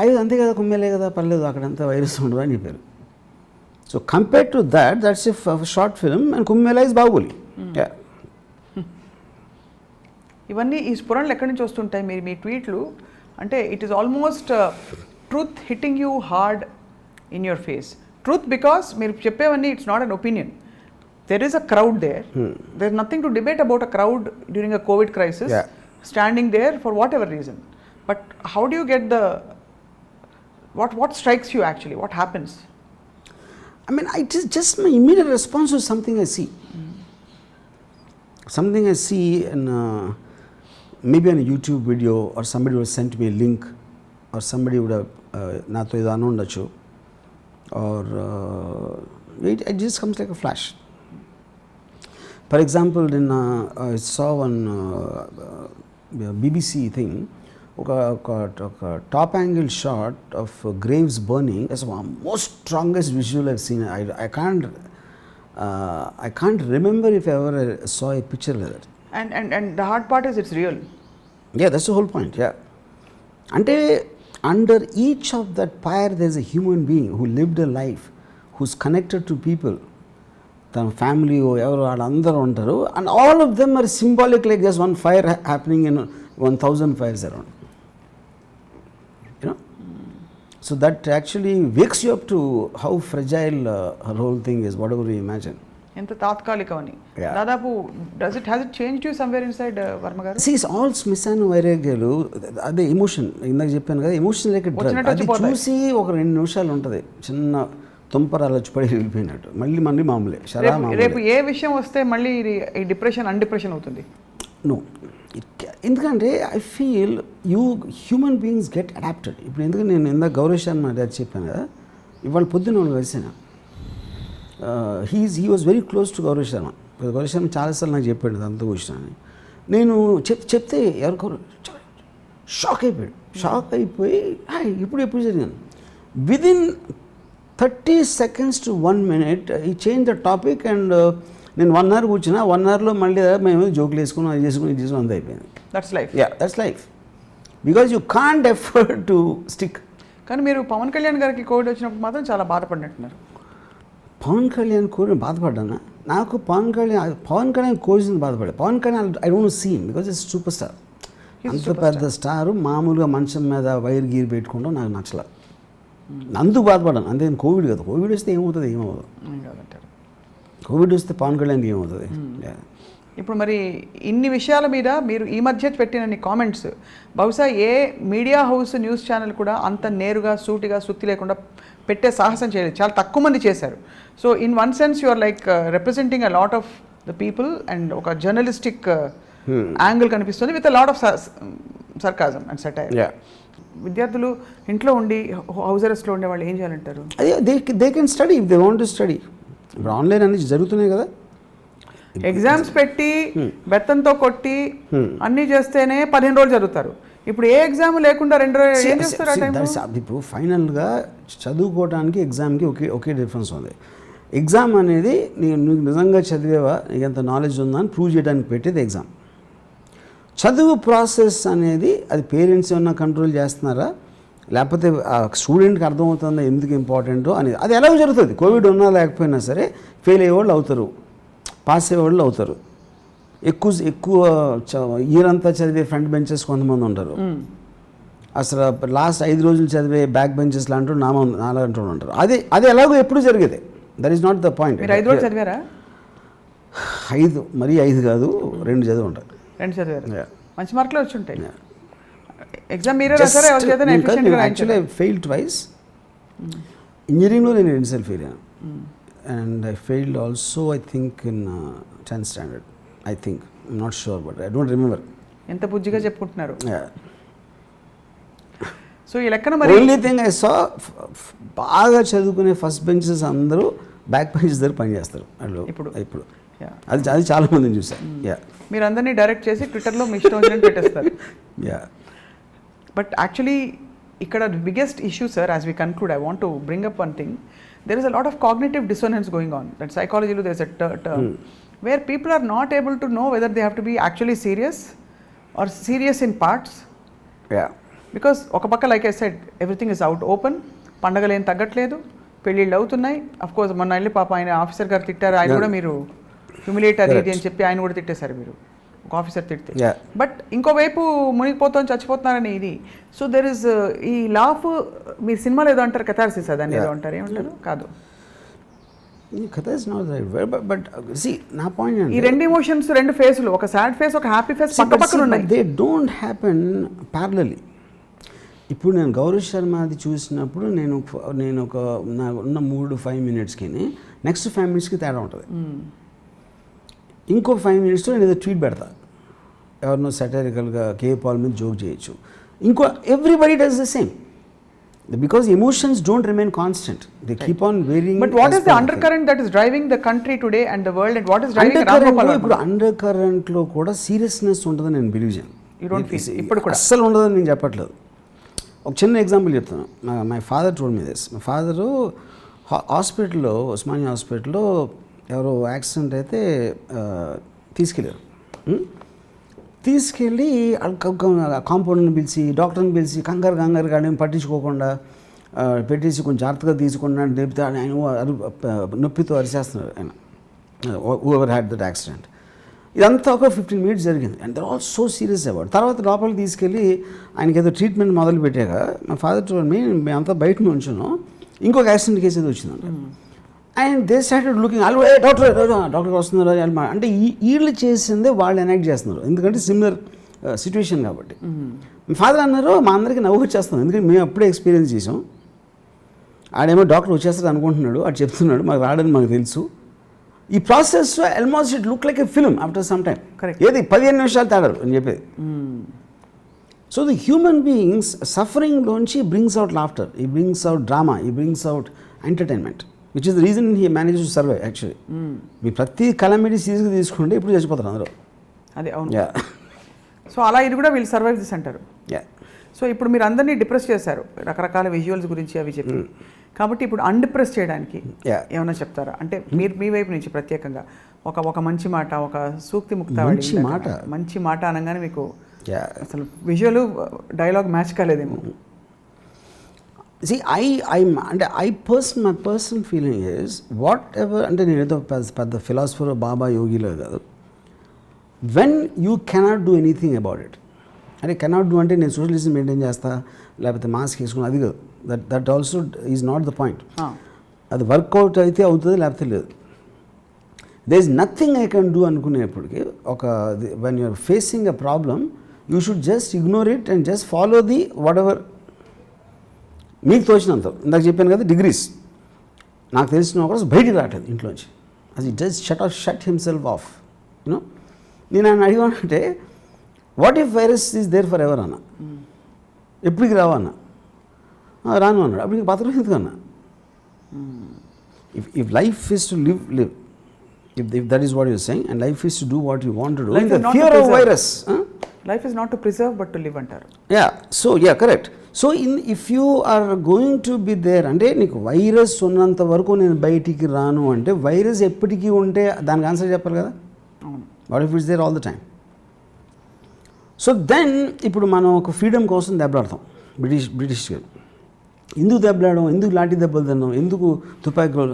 అయ్యో అంతే కదా, కుమ్మేలే కదా, పర్లేదు అక్కడంతా వైరస్ ఉండదు అని చెప్పారు. So compare to that's a short film and కుమ్మేలా ఇస్ బాహుబలి. ఇవన్నీ ఈ స్ఫురణలు ఎక్కడి నుంచి వస్తుంటాయి? మీ ట్వీట్లు అంటే it is almost truth hitting you hard in your face. Truth, because మీరు చెప్పేవన్నీ it's not an opinion. There is a crowd there. There's nothing to debate about a crowd during a COVID crisis. Standing there for whatever reason. But how do you get what strikes you actually? What happens? I mean, it is just my immediate response to something I see. Something I see in maybe on a YouTube video, or somebody would have sent me a link, or somebody would have nato idu anundachu. Or it just comes like a flash. For example, I saw one BBC thing, a top angle shot of graves burning. That's the most strongest visual I've seen. I can't remember if I ever saw a picture like that. And the hard part is it's real. Yeah, that's the whole point. Yeah, ante under each of that pyre there's a human being who lived a life, who's connected to people, తన ఫ్యామిలీ ఎవరు వాళ్ళందరూ ఉంటారు. And all of them are symbolic like just one fire happening in 1000 fires around. So that actually wakes you up to how fragile her whole thing is, whatever you imagine. ఎంత తాత్కాలికమని. Yeah. దాదాపు has it changed you somewhere inside, Varma గారు? See, it's all శ్మశాన వైరాగ్యాలు, అదే ఎమోషన్. ఇందాక చెప్పాను కదా, ఎమోషన్ లైక్ డ్రగ్. అది చూసి ఒక 2 నిమిషాలు ఉంటుంది, చిన్న తుంపరాలు వచ్చి పడి వెళ్ళిపోయినట్టు, మళ్ళీ మామూలే. రేపు ఏ విషయం వస్తే మళ్ళీ ఈ డిప్రెషన్ అన్డిప్రెషన్ అవుతుంది? నో, ఎందుకంటే I feel human beings get adapted. ఇప్పుడు ఎందుకంటే నేను ఇందాక గౌరవ్ శర్మ అది చెప్పాను కదా, ఇవాళ పొద్దున్న వాళ్ళు కలిసాను. He was very close to Gaurav Sharma. Gaurav Sharma చాలాసార్లు నాకు చెప్పాడు అంత కూర్చుని. నేను చెప్తే ఎవరికో షాక్ అయిపోయి ఎప్పుడు జరిగాను. విదిన్ 30 seconds to 1 minute ఈ చేంజ్ ద టాపిక్. అండ్ నేను 1 hour కూర్చున్నా, 1 hourలో మళ్ళీ మేము జోకులు వేసుకున్నాం, అది చేసుకుని అంత అయిపోయింది. That's life. That's life, because you can't afford to stick. కానీ మీరు పవన్ కళ్యాణ్ గారికి కోవిడ్ వచ్చినప్పుడు మాత్రం చాలా బాధపడినట్టున్నారు. పవన్ కళ్యాణ్ కోవిడ్ బాధపడ్డానా? నాకు పవన్ కళ్యాణ్ కోవిడ్ బాధపడ్డా. Pawan Kalyan I don't see him because it's super star. అంత పెద్ద స్టారు మామూలుగా మంచం మీద వైర్ గీర్ పెట్టుకుంటాం నాకు నచ్చల, అందుకు బాధపడ్డాను. అంతే, కోవిడ్ కదా. కోవిడ్ వస్తే ఏమవుతుంది? కోవిడ్ వస్తే పవన్ కళ్యాణ్కి ఏమవుతుంది? ఇప్పుడు మరి ఇన్ని విషయాల మీద మీరు ఈ మధ్య పెట్టిన కామెంట్స్ బహుశా ఏ మీడియా హౌస్ న్యూస్ ఛానల్ కూడా అంత నేరుగా సూటిగా సుత్తి లేకుండా పెట్టే సాహసం చేయలేదు, చాలా తక్కువ మంది చేశారు. So in one sense you are like representing a lot of the people and ఒక జర్నలిస్టిక్ యాంగిల్ కనిపిస్తుంది with a lot of sarcasm and satire. విద్యార్థులు ఇంట్లో ఉండి హౌస్ అరెస్ట్లో ఉండే వాళ్ళు ఏం చేయాలంటారు? అదే they can study if they want to study. ఇప్పుడు ఆన్లైన్ అనేది జరుగుతున్నాయి కదా, ఎగ్జామ్స్ పెట్టి బెత్తంతో కొట్టి అన్నీ చేస్తేనే 15 రోజులు చదువుతారు. ఇప్పుడు ఏ ఎగ్జామ్ లేకుండా 2 రోజులు ఏం చేస్తారు? ఇప్పుడు ఫైనల్గా చదువుకోవడానికి ఎగ్జామ్కి ఒకే డిఫరెన్స్ ఉంది. ఎగ్జామ్ అనేది నువ్వు నిజంగా చదివేవా, నీకు ఎంత నాలెడ్జ్ ఉందా అని ప్రూవ్ చేయడానికి పెట్టేది ఎగ్జామ్. చదువు ప్రాసెస్ అనేది అది పేరెంట్స్ ఏమన్నా కంట్రోల్ చేస్తున్నారా, లేకపోతే ఆ స్టూడెంట్కి అర్థమవుతుందా ఎందుకు ఇంపార్టెంటో అనేది, అది ఎలాగో జరుగుతుంది. కోవిడ్ ఉన్నా లేకపోయినా సరే ఫెయిల్ అయ్యేవాళ్ళు అవుతారు, పాస్ అయ్యేవాళ్ళు అవుతారు. ఎక్కువ ఇయర్ అంతా చదివే ఫ్రంట్ బెంచెస్ కొంతమంది ఉంటారు, అసలు లాస్ట్ 5 రోజులు చదివే బ్యాక్ బెంచెస్ లాంటి నాలంటూ ఉంటారు. అది ఎలాగో ఎప్పుడు జరిగేది. That is not the point. 5 రోజులు చదివారా? 5 మరీ 5 కాదు, 2 చదివి ఉంటారు. 2 చదివారు, మంచి మార్కులు వచ్చి ఉంటాయి. ఎగ్జామ్ మీరే రాసారా? Actually I fail twice. ఇంజనీరింగ్లో నేను 2 సార్లు ఫెయిల్ అయ్యాను. And I failed also I think in 10th standard. I think, I'm not sure but I don't remember. ఎంత బుజ్జిగా చెప్పుకుంటున్నారు. సో ఈ లెక్కన మరి ఓన్లీ థింగ్ ఐ సా, బాగా చదువుకునే ఫస్ట్ బెంచెస్ అందరూ బ్యాక్ బెంచెస్ దగ్గర పనిచేస్తారు వాళ్ళు ఇప్పుడు. అది చాలా మందిని చూసాను. మీరు అందరినీ డైరెక్ట్ చేసి ట్విట్టర్లో మీ ఇష్టం వచ్చినట్టు పెట్టేస్తారు. బట్ యాక్చువల్లీ ఇక్కడ biggest issue sir, as we conclude, I want to bring up one thing. There is a lot of cognitive dissonance going on. That psychology, there is a term where people are not able to know whether they have to be actually serious or serious in parts. Because ఒక పక్క, like I said, everything is out open. పండగలు ఏం తగ్గట్లేదు, పెళ్ళిళ్ళు అవుతున్నాయి. అఫ్ కోర్స్ మొన్న వెళ్ళి పాప ఆయన ఆఫీసర్ గారు తిట్టారు, ఆయన కూడా మీరు హ్యూమిలేటర్ ఇది అని చెప్పి ఆయన కూడా తిట్టేశారు మీరు, ఒక ఆఫీసర్ తిడితే. బట్ ఇంకోవైపు మునిగిపోతాం చచ్చిపోతున్నారని ఇది. సో దెర్ ఇస్ ఈ లాఫ్, మీ సినిమాలో ఏదో అంటారు కథార్సిస్, అదని ఏదో అంటారు, ఏమంటారు? కాదు, బట్ సి నా పాయింట్, ఈ 2 ఎమోషన్స్, 2 ఫేసులు, ఒక సాడ్ ఫేస్, ఒక హ్యాపీ ఫేస్ పక్క పక్కన ఉన్నాయి. They don't happen parallelly. ఇప్పుడు నేను గౌరవ్ శర్మది చూసినప్పుడు నేను నాకు ఉన్న 3-5 minutesకి నెక్స్ట్ 5 minutesకి తేడా ఉంటుంది. ఇంకో 5 minutesలో నేను ఏదో ట్వీట్ పెడతా, ఎవరినో సెటరికల్గా కే పాల్ మీద జోక్ చేయొచ్చు. ఇంకో everybody does the same, because emotions don't remain constant, they keep on wearing. But what is the under current that is driving the country today and the world, and what is driving Ram Gopal Varma? ఇప్పుడు అండర్ కరెంట్లో కూడా సీరియస్నెస్ ఉంటుందని నేను బిలీవ్ చేయను. ఇప్పుడు కూడా అస్సలు ఉండదని నేను చెప్పట్లేదు. ఒక చిన్న ఎగ్జాంపుల్ చెప్తాను. My father told me this. My father హాస్పిటల్లో, ఉస్మానియా హాస్పిటల్లో ఎవరో యాక్సిడెంట్ అయితే తీసుకెళ్ళి కాంపౌండర్ని పిలిచి, డాక్టర్ని పిలిచి, కంగారు కానీ పట్టించుకోకుండా పెట్టేసి కొంచెం జాగ్రత్తగా తీసుకున్నాడు. లేపితే ఆయన నొప్పితో అరిచేస్తున్నారు ఆయన. Whoever had that accident. ఇదంతా ఒక 15 minutes జరిగింది. And they're all so serious about. తర్వాత లోపలికి తీసుకెళ్ళి ఆయనకి ఏదో ట్రీట్మెంట్ మొదలు పెట్టాక మా ఫాదర్ టోల్డ్ మీ మేమంతా బయట ఉంచును, ఇంకొక యాక్సిడెంట్ కేసు ఏదో వచ్చిందంట. And they started looking all doctor వస్తున్నారు అంటే వీళ్ళు చేసిందే వాళ్ళు ఎనాక్ట్ చేస్తున్నారు, ఎందుకంటే సిమిలర్ సిచ్యువేషన్ కాబట్టి. మీ ఫాదర్ అన్నారు మా అందరికీ నవ్వు వచ్చేస్తాం, ఎందుకంటే మేము అప్పుడే ఎక్స్పీరియన్స్ చేసాం. ఆడేమో డాక్టర్ వచ్చేస్తాడు అనుకుంటున్నాడు, అది చెప్తున్నాడు, మాకు రాడని మాకు తెలుసు. ఈ process almost it look like a film after some time. ఏది 15 నిమిషాలు తేడారు అని చెప్పేది. సో ది హ్యూమన్ బీయింగ్స్ సఫరింగ్లోంచి బ్రింగ్స్ అవుట్ లాఫ్టర్, ఈ బ్రింగ్స్ అవుట్ డ్రామా, ఈ brings out entertainment, which is the reason he manage to survive actually. మీ ప్రతి కలమిటీ సీరియస్గా తీసుకుంటే ఇప్పుడు చచ్చిపోతారు అందరూ. అదే అవును. సో అలా ఇది కూడా వీళ్ళు సర్వైవ్ చేసి అంటారు. సో ఇప్పుడు మీరు అందరినీ డిప్రెస్ చేశారు రకరకాల విజువల్స్ గురించి అవి చెప్పి, కాబట్టి ఇప్పుడు అన్డిప్రెస్ చేయడానికి ఏమైనా చెప్తారా? అంటే మీరు మీ వైపు నుంచి ప్రత్యేకంగా ఒక మంచి మాట, ఒక సూక్తి ముక్తావళి, మంచి మాట అనగానే మీకు అసలు విజువల్ డైలాగ్ మ్యాచ్ కాలేదేమో. My personal feeling is whatever, అంటే నేను ఏదో పెద్ద ఫిలాసఫర్ బాబా యోగిలో కాదు. When you cannot do anything about it, అంటే కెనాట్ డూ అంటే నేను సోషల్ డిస్టెన్స్ మెయింటైన్ చేస్తా లేకపోతే మాస్క్ వేసుకుని, అది కాదు. That also is not the point. అది వర్కౌట్ అయితే అవుతుంది లేకపోతే లేదు. There is nothing I can do అనుకునేప్పటికీ ఒక when you're facing a problem you should just ignore it and just follow the whatever మీకు తోచినంత. ఇందాక చెప్పాను కదా డిగ్రీస్, నాకు తెలిసిన ఒకరోజు బయటికి రావట్లేదు ఇంట్లోంచి, అది just shut himself off. You know నేను ఆయన అడిగానంటే what if virus is there forever అన్న, ఎప్పటికి రావన్నా, రాను అన్నాడు. అప్పుడు ఇంక బతకడం ఎందుకన్నా? If life is to live, if that is what you're saying, and life is to do what you want to do, life in the fear of virus, life is not to preserve but to live antaru. Correct. So if you are going to be there, అంటే నీకు వైరస్ ఉన్నంత వరకు నేను బయటికి రాను అంటే వైరస్ ఎప్పటికీ ఉంటే దానికి ఆన్సర్ చెప్పాలి కదా. What if it's there all the time? So then ఇప్పుడు మనం ఒక ఫ్రీడమ్ కోసం దెబ్బలాడతాం. బ్రిటిష్గా ఎందుకు దెబ్బలాడడం, ఎందుకు లాఠీ దెబ్బలు తిన్నాం, ఎందుకు తుపాకీ?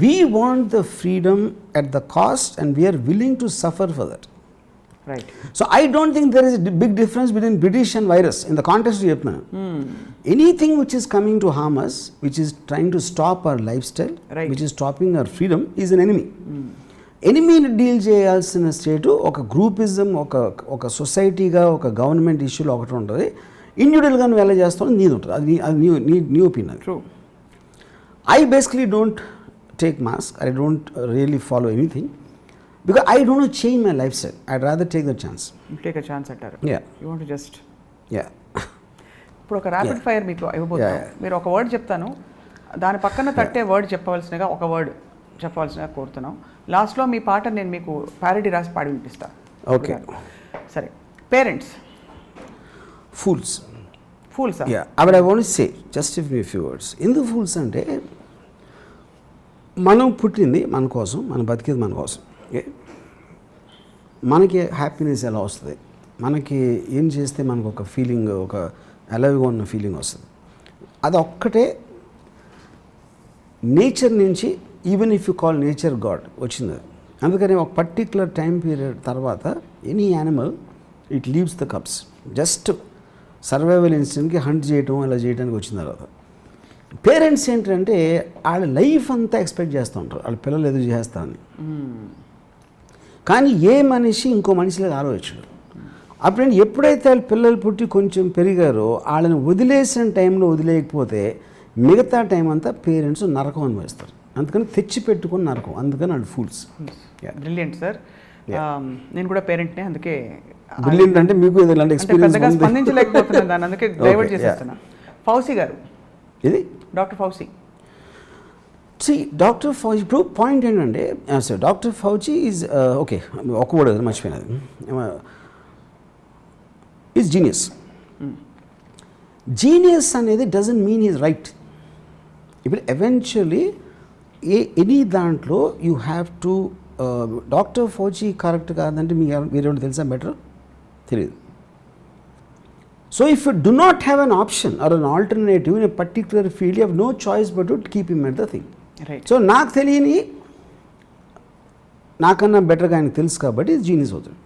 We want the freedom at the cost and we are willing to suffer for that. Right. So I don't think there is a big difference between British and virus in the context of Japan. Anything which is coming to harm us, which is trying to stop our lifestyle, right, which is stopping our freedom, is an enemy. ఎనిమీని డీల్ చేయాల్సిన స్టేటు ఒక గ్రూపిజం, ఒక సొసైటీగా, ఒక గవర్నమెంట్ ఇష్యూలో ఒకటి ఉంటుంది. ఇండివిజువల్గా నువ్వు ఎలా చేస్తావు నీది ఉంటుంది, అది నీ opinion. True. I basically don't take mask. I don't really follow anything because I don't want to change my lifestyle. I'd rather take the chance. You take a chance అంటారు. Yeah. You want to just. Yeah. ఇప్పుడు ఒక ర్యాపిడ్ ఫైర్ మీకు ఇవ్వబోతున్నాను. మీరు ఒక వర్డ్ చెప్తాను, దాని పక్కన తట్టే వర్డ్ చెప్పవలసినగా ఒక వర్డ్ చెప్పవలసినగా కోరుతున్నాం. లాస్ట్లో మీ పాట నేను మీకు ప్యారడీ రాసి పాడి వినిపిస్తాను. ఓకే సరే. Parents. Fools. Fools. But I want to say just if me few words. ఎందుకు ఫూల్స్ అంటే మనం పుట్టింది మన కోసం, మనం బతికేది మన కోసం. మనకి హ్యాపీనెస్ ఎలా వస్తుంది, మనకి ఏం చేస్తే మనకు ఒక ఫీలింగ్, ఒక అలవ్గా ఉన్న ఫీలింగ్ వస్తుంది. అది ఒక్కటే నేచర్ నుంచి, even if you call nature God, వచ్చింది. అందుకని ఒక పర్టిక్యులర్ టైం పీరియడ్ తర్వాత any animal it leaves the cubs, just survival ఇన్స్టింక్ట్కి హంట్ చేయటం అలా చేయడానికి వచ్చిన తర్వాత. పేరెంట్స్ ఏంటంటే వాళ్ళ లైఫ్ అంతా ఎక్స్పెక్ట్ చేస్తూ ఉంటారు వాళ్ళ పిల్లలు ఎదురు చేస్తారని. కానీ ఏ మనిషి ఇంకో మనిషిలాగా ఆలోచించడు. అప్పుడు ఎప్పుడైతే వాళ్ళ పిల్లలు పుట్టి కొంచెం పెరిగారో వాళ్ళని వదిలేసిన టైంలో వదిలేయకపోతే మిగతా టైం అంతా పేరెంట్స్ నరకం అనుభవిస్తారు. అందుకని తెచ్చి పెట్టుకుని నరకం, అందుకని వాళ్ళు ఫూల్స్. Brilliant sir. నేను కూడా పేరెంట్నే, అందుకే బ్రిలియంట్ అంటే మీకు ఇలాంటి ఎక్స్పీరియన్స్ స్పందించలేకపోతున్నాను దాన్ని, అందుకే డైవర్ట్ చేసేస్తున్నా. ఫౌసీ గారు, ఇది డాక్టర్ ఫౌసీ. డాక్టర్ ఫౌజీ ఇప్పుడు పాయింట్ ఏంటంటే, sir doctor fauji is okay, ఒక వర్డ్ మర్చిపోయినది, ఈజ్ జీనియస్. జీనియస్ అనేది డజంట్ మీన్ ఈజ్ రైట్. ఇప్పుడు ఎవెన్చువలీ ఎనీ దాంట్లో you have to, doctor fauji correct కాదంటే మీరేమో తెలుసా బెటర్ తెలియదు. So if you do not have an option or an alternative in a particular field, you have no choice but to keep him at the thing. Right. So నాకు తెలియని నాకన్నా బెటర్గా ఆయనకు తెలుసు కాబట్టి జీనియస్ అవుతాడు.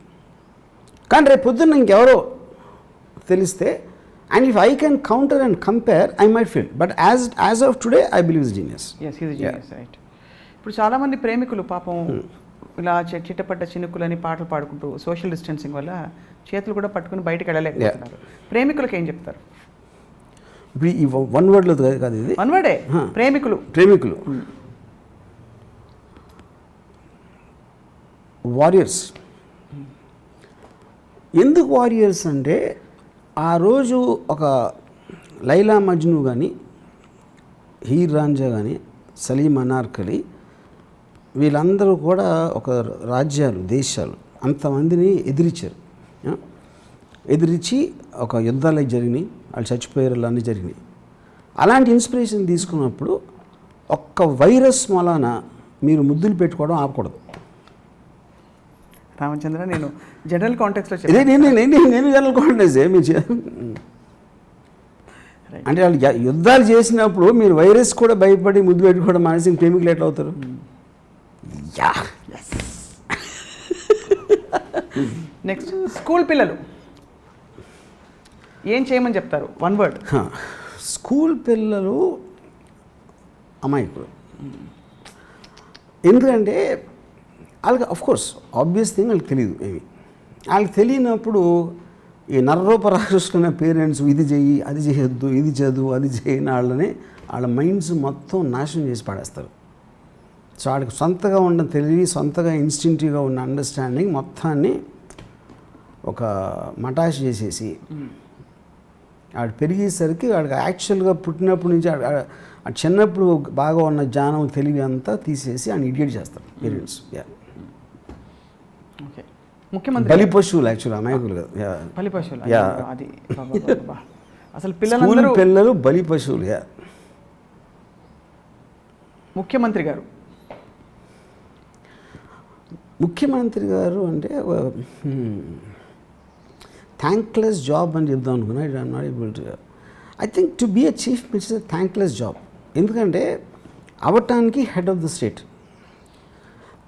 కానీ రేపు పొద్దున్న ఇంకెవరో తెలిస్తే and if I can counter and compare I might feel but as of today I believe is genius. Right. ఇప్పుడు చాలామంది ప్రేమికులు పాపం ఇలా చిట్టపడ్డ చినుకులని పాటలు పాడుకుంటూ సోషల్ డిస్టెన్సింగ్ వల్ల చేతులు కూడా పట్టుకుని బయటకు వెళ్ళలేకపోతున్నారు. ప్రేమికులకు ఏం చెప్తారు? ఇప్పుడు ఈ వన్ వర్డ్లో కాదు, ఇది వన్ వర్డే. ప్రేమికులు వారియర్స్. ఎందుకు వారియర్స్ అంటే ఆ రోజు ఒక లైలా మజ్ను కానీ, హీర్ రాంజా కానీ, సలీం అనార్కలి వీళ్ళందరూ కూడా ఒక రాజ్యాలు, దేశాలు అంతమందిని ఎదిరించారు. ఎదిరించి ఒక యుద్ధాలు జరిగినాయి, వాళ్ళు చచ్చిపోయారు, అన్నీ జరిగినాయి. అలాంటి ఇన్స్పిరేషన్ తీసుకున్నప్పుడు ఒక్క వైరస్ మూలాన మీరు ముద్దులు పెట్టుకోవడం ఆపకూడదు. రామచంద్ర, నేను జనరల్ కాంటెక్స్లో నేను జనరల్ కాంటెక్స్ అంటే వాళ్ళు యుద్ధాలు చేసినప్పుడు మీరు వైరస్ కూడా భయపడి ముద్దు పెట్టుకోవడం మానేసి ప్రేమికులు ఎట్లా అవుతారు? నెక్స్ట్, స్కూల్ పిల్లలు ఏం చేయమని చెప్తారు? One word. స్కూల్ పిల్లలు అమాయకులు. ఎందుకంటే వాళ్ళకి అఫ్కోర్స్ ఆబ్వియస్ థింగ్ వాళ్ళకి తెలియదు ఏమి. వాళ్ళకి తెలియనప్పుడు ఈ నర్రోపరాకృష్ణ పేరెంట్స్ ఇది చెయ్యి, అది చేయొద్దు, ఇది చదువు, అది చేయని వాళ్ళ మైండ్స్ మొత్తం నాశనం చేసి పడేస్తారు. సో వాడికి సొంతగా ఉన్న తెలివి, సొంతగా ఇన్స్టింక్టివ్గా ఉన్న అండర్స్టాండింగ్ మొత్తాన్ని ఒక మటాష్ చేసేసి వాడు పెరిగేసరికి వాడికి యాక్చువల్గా పుట్టినప్పటి నుంచి చిన్నప్పుడు బాగా ఉన్న జ్ఞానం, తెలివి అంతా తీసేసి ఆయన ఇడియట్ చేస్తారు పేరెంట్స్. ముఖ్యమంత్రి బలి పశువులు, యాక్చువల్ అమాయకులు కదా, బలి పశువులు. అది అసలు పిల్లలు బలి పశువులు. ముఖ్యమంత్రి గారు అంటే థ్యాంక్లెస్ జాబ్ అని చెప్దాం అనుకున్నా. I not able to. I think to be a chief minister thankless job. ఎందుకంటే అవటానికి హెడ్ ఆఫ్ ద స్టేట్,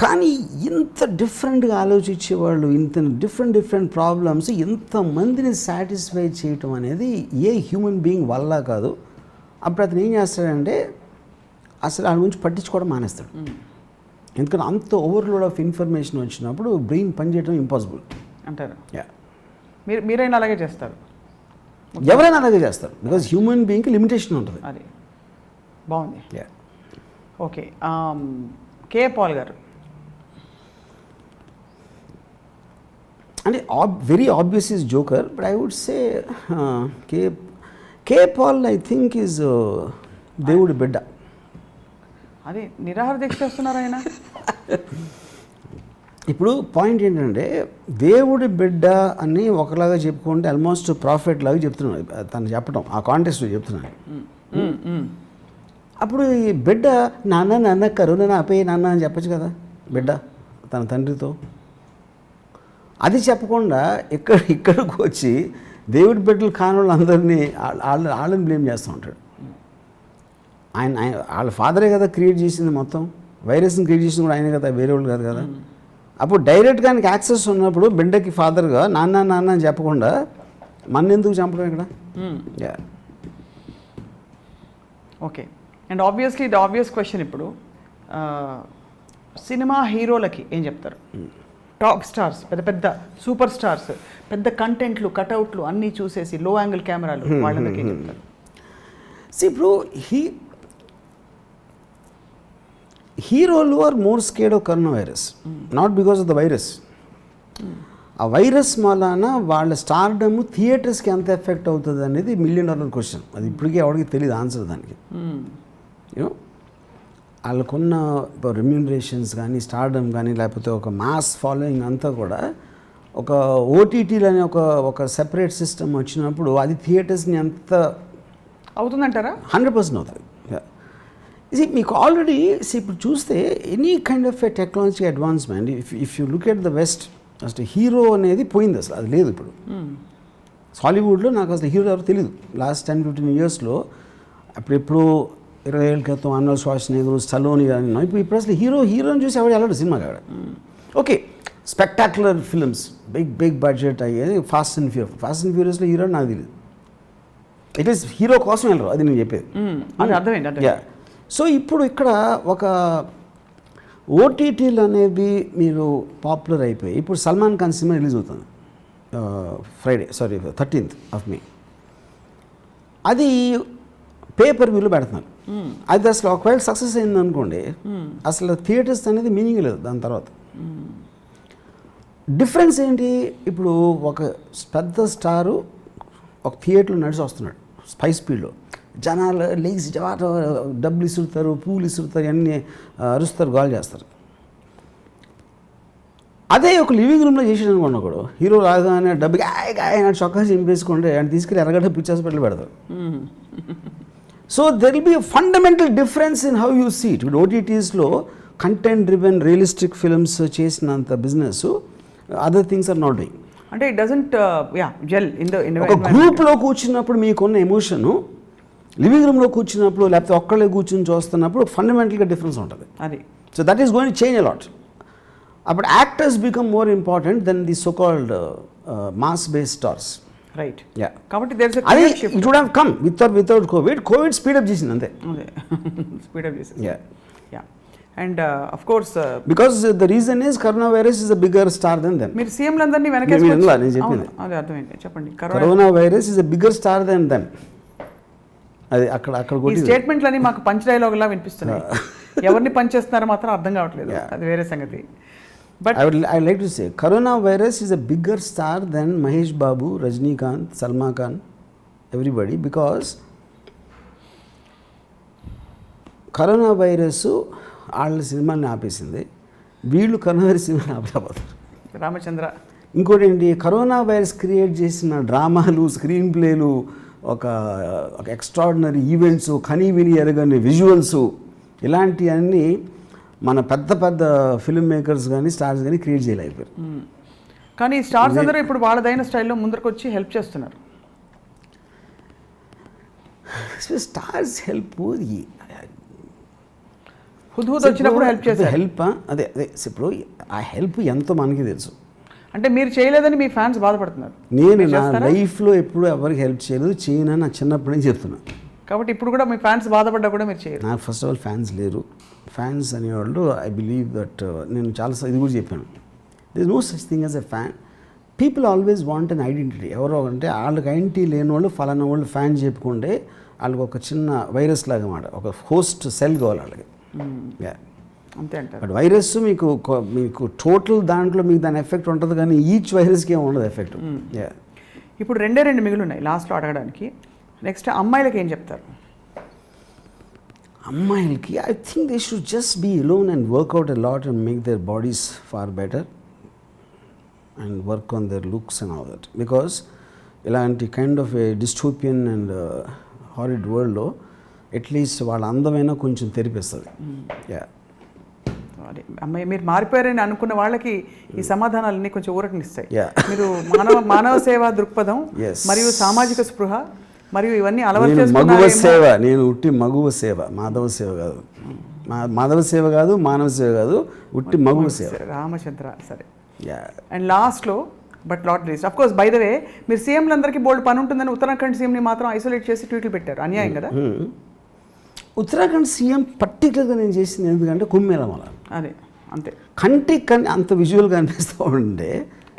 కానీ ఇంత డిఫరెంట్గా ఆలోచించేవాళ్ళు, ఇంత డిఫరెంట్ ప్రాబ్లమ్స్ ఇంతమందిని సాటిస్ఫై చేయటం అనేది ఏ హ్యూమన్ బీయింగ్ వల్ల కాదు. అప్పుడు అతను ఏం చేస్తాడంటే అసలు ఆ గురించి పట్టించుకోవడం మానేస్తాడు. ఎందుకంటే అంత ఓవర్లోడ్ ఆఫ్ ఇన్ఫర్మేషన్ వచ్చినప్పుడు బ్రెయిన్ పనిచేయడం ఇంపాసిబుల్ అంటారు. మీరైనా అలాగే చేస్తారు? ఎవరైనా అలాగే చేస్తారు, బికాజ్ హ్యూమన్ బీయింగ్కి లిమిటేషన్ ఉంటుంది. అది బాగుంది. ఓకే. కే పాల్ గారు అంటే very obvious is joker, but I would say K Paul I think is దేవుడి బిడ్డ. అదే నిరాహార దీక్ష చేస్తున్నారు ఆయన. ఇప్పుడు పాయింట్ ఏంటంటే దేవుడి బిడ్డ అని ఒకలాగా చెప్పుకుంటే ఆల్మోస్ట్ ప్రాఫిట్ లాగా చెప్తున్నాడు తను చెప్పడం, ఆ కాంటెక్స్ట్లో చెప్తున్నాడు. అప్పుడు ఈ బిడ్డ నాన్న కరుణ ఆపే నాన్న అని చెప్పచ్చు కదా బిడ్డ తన తండ్రితో. అది చెప్పకుండా ఇక్కడికి వచ్చి దేవుడి బిడ్డలు కాని వాళ్ళందరినీ వాళ్ళని బ్లేమ్ చేస్తూ ఉంటాడు. ఆయన వాళ్ళ ఫాదరే కదా క్రియేట్ చేసింది, మొత్తం వైరస్ని క్రియేట్ చేసింది కూడా ఆయనే కదా, వేరే వాళ్ళు కాదు కదా. అప్పుడు డైరెక్ట్గా ఆయనకి యాక్సెస్ ఉన్నప్పుడు బిడ్డకి ఫాదర్గా నాన్న అని చెప్పకుండా మన ఎందుకు చంపడం ఇక్కడ? Okay. And obviously the obvious question ఇప్పుడు సినిమా హీరోలకి ఏం చెప్తారు? టాప్ స్టార్స్, పెద్ద సూపర్ స్టార్స్, పెద్ద కంటెంట్లు, కటౌట్లు అన్నీ చూసేసి లో యాంగిల్ కెమెరాలు, వాళ్ళందరికీ ఏం చెప్తారు? ఇప్పుడు హీరోలు are more scared of corona virus, not because of the virus. ఆ వైరస్ వలన వాళ్ళ స్టార్డమ్ థియేటర్స్కి ఎంత ఎఫెక్ట్ అవుతుంది అనేది $1 మిలియన్ క్వశ్చన్. అది ఇప్పటికీ ఎవరికి తెలియదు ఆన్సర్ దానికి. యూనో వాళ్ళకున్న రెమ్యూనరేషన్స్ కానీ, స్టార్డమ్ కానీ, లేకపోతే ఒక మాస్ ఫాలోయింగ్ అంతా కూడా ఒక ఓటీటీలు అనే ఒక సెపరేట్ సిస్టమ్ వచ్చినప్పుడు అది థియేటర్స్ని ఎంత అవుతుందంటారా? 100% అవుతుంది. ఇది మీకు ఆల్రెడీ ఇప్పుడు చూస్తే any kind of a technology advancement, if you look at the west, అసలు హీరో అనేది పోయింది, అసలు అది లేదు ఇప్పుడు. హాలీవుడ్లో నాకు అసలు హీరో ఎవరు తెలియదు. లాస్ట్ 10-15 ఇయర్స్లో అప్పుడెప్పుడు 20 ఏళ్ళ క్రితం ఆర్నాల్డ్ ష్వార్జ్నెగర్, స్టలోని కానీ ఇప్పుడు అసలు హీరోని చూసి ఎవరు వెళ్ళడు సినిమాకి. Okay spectacular films big budget అయ్యేది ఫాస్ట్ అండ్ ఫ్యూరియస్లో హీరో నాకు తెలియదు. ఇట్ ఈస్ హీరో కోసం వెళ్ళరు, అది నేను చెప్పేది. అర్థమైంది. సో ఇప్పుడు ఇక్కడ ఒక ఓటీటీలు అనేవి మీరు పాపులర్ అయిపోయి ఇప్పుడు సల్మాన్ ఖాన్ సినిమా రిలీజ్ అవుతుంది ఫ్రైడే 13th of May. అది పేపర్ వ్యూలో పెడుతున్నారు. అది అసలు ఒకవేళ సక్సెస్ అయింది అనుకోండి, అసలు థియేటర్స్ అనేది మీనింగ్ లేదు దాని తర్వాత. డిఫరెన్స్ ఏంటి, ఇప్పుడు ఒక పెద్ద స్టారు ఒక థియేటర్లో నడిచి వస్తున్నాడు స్పై స్పీడ్లో, జనాలు లేచి డబ్బులు ఇసురుతారు, పూలు ఇసురుతారు, అన్నీ అరుస్తారు, గోల్ చేస్తారు. అదే ఒక లివింగ్ రూమ్లో చేసాడు అనుకోండి, ఒకడు హీరో రాగానే డబ్బు గాయ చొక్కా చింపేసుకుంటే ఆయన తీసుకెళ్ళి ఎర్రగడ్డ పిచ్చి హాస్పిటల్ పెడతారు. So there will be fundamental difference in how you see it. ఇప్పుడు ఓటీటీస్లో కంటెంట్ డ్రివెన్ రియలిస్టిక్ ఫిల్మ్స్ చేసినంత business other things are not doing. అంటే ఇట్ డజంట్ జెల్ ఇన్ ఒక గ్రూప్లో కూర్చున్నప్పుడు మీకున్న ఎమోషను లివింగ్ రూమ్లో కూర్చున్నప్పుడు లేకపోతే ఒక్కళ్ళే కూర్చుని చూస్తున్నప్పుడు ఫండమెంటల్గా డిఫరెన్స్ ఉంటుంది. అది so that is going to change a lot. అప్పుడు actors become more important than the so called mass based stars. Right. Yeah, కాబట్టి దేర్ ఇస్ ఎ అది clear shift. It would have come without covid speed up చేసింది అంతే. అదే స్పీడప్ చేసింది. Yeah, and of course because the reason is corona virus is a bigger star than them. మీరు సీఎంలందరినీ నేను చెప్పింది అదే అర్థమైంది. చెప్పండి. Corona virus is a bigger star than them. అది అక్కడ ఈ స్టేట్మెంట్లని మాకు పంచ్ డైలాగులా వినిపిస్తున్నాయి. ఎవరిని పంచ్ చేస్తున్నారో మాత్రం అర్థం కావట్లేదు, అది వేరే సంగతి. But I like to say coronavirus is a bigger star than Mahesh Babu, Rajinikanth, Salman Khan, everybody, because corona virus వాళ్ళ సినిమాని ఆపేసింది, వీళ్ళు కరోనా వైరస్ సినిమాని ఆపలేకపోతారు. రామచంద్ర ఇంకోటి ఏంటి, కరోనా వైరస్ క్రియేట్ చేసిన డ్రామాలు, స్క్రీన్ ప్లేలు, ఒక ఎక్స్ట్రాడినరీ ఈవెంట్స్, కనీ విని ఎరగని విజువల్స్, ఇలాంటివన్నీ మన పెద్ద పెద్ద ఫిల్మ్ మేకర్స్ కానీ స్టార్స్ కానీ క్రియేట్ చేయలేకపోయారు. కానీ స్టార్స్ అందరూ ఇప్పుడు వాళ్ళదైన స్టైల్లో ముందరకు వచ్చి హెల్ప్ చేస్తున్నారు. స్టార్స్ హెల్ప్ హుద్హుద్ వచ్చినప్పుడు హెల్ప్ చేశారు. హెల్ప్ అదే ఇప్పుడు ఆ హెల్ప్ ఎంతో మనకి తెలుసు. అంటే మీరు చేయలేదని మీ ఫ్యాన్స్ బాధపడుతున్నారు. నేను నా లైఫ్లో ఎప్పుడు ఎవరికి హెల్ప్ చేయలేదు, చేయనని నా చిన్నప్పటి నుంచి చెప్తున్నాను. కాబట్టి ఇప్పుడు కూడా మీ ఫ్యాన్స్ బాధపడ్డా కూడా మీరు చేయరు. నాకు ఫస్ట్ ఆఫ్ ఆల్ ఫ్యాన్స్ లేరు. ఫ్యాన్స్ అనేవాళ్ళు ఐ బిలీవ్ దట్ నేను చాలా ఇది కూడా చెప్పాను, this no such thing as a fan. People always want an identity. ఎవరో అంటే వాళ్ళకి ఐడెంటిటీ లేని వాళ్ళు ఫలానా వాళ్ళు ఫ్యాన్ చెప్పుకుంటే వాళ్ళకి ఒక చిన్న వైరస్ లాగా మాట, ఒక హోస్ట్ సెల్ కావాలి వాళ్ళకి. అంతే అంటారు. బట్ వైరస్ మీకు టోటల్ దాంట్లో మీకు దాని ఎఫెక్ట్ ఉంటుంది, కానీ ఈచ్ వైరస్కి ఏమి ఉండదు ఎఫెక్ట్. ఇప్పుడు రెండు మిగిలి ఉన్నాయి లాస్ట్లో అడగడానికి. నెక్స్ట్ అమ్మాయిలకి ఏం చెప్తారు? అమ్మాయిలకి I think they should just be alone and work out a lot and make their bodies far better and work on their looks and all that. Because ఇలాంటి kind of a dystopian and horrid వరల్డ్లో అట్లీస్ట్ వాళ్ళ అందమైనా కొంచెం తెరిపిస్తుంది. అమ్మాయి మీరు మారిపోయారని అనుకున్న వాళ్ళకి ఈ సమాధానాలన్నీ కొంచెం ఊరటనిస్తాయి. మీరు మానవ సేవా దృక్పథం మరియు సామాజిక స్పృహ మరియు ఇవన్నీ మగువ సేవ, నేను ఉట్టి మగువ సేవ, మాధవ సేవ కాదు, మాధవ సేవ కాదు, మానవ సేవ కాదు, ఉట్టి మగువ సేవ. రామచంద్ర. సరే. అండ్ లాస్ట్లో but not least, of course by the way, మీరు సీఎంలందరికీ బోల్డ్ పని ఉంటుందని ఉత్తరాఖండ్ సీఎంని మాత్రం ఐసోలేట్ చేసి ట్వీట్లు పెట్టారు. అన్యాయం కదా? ఉత్తరాఖండ్ సీఎం పర్టికులర్గా నేను చేసింది ఎందుకంటే కుంభమేళ వల్ల. అదే అంతే. కంటికి అంత విజువల్గా అనిపిస్తూ ఉండే.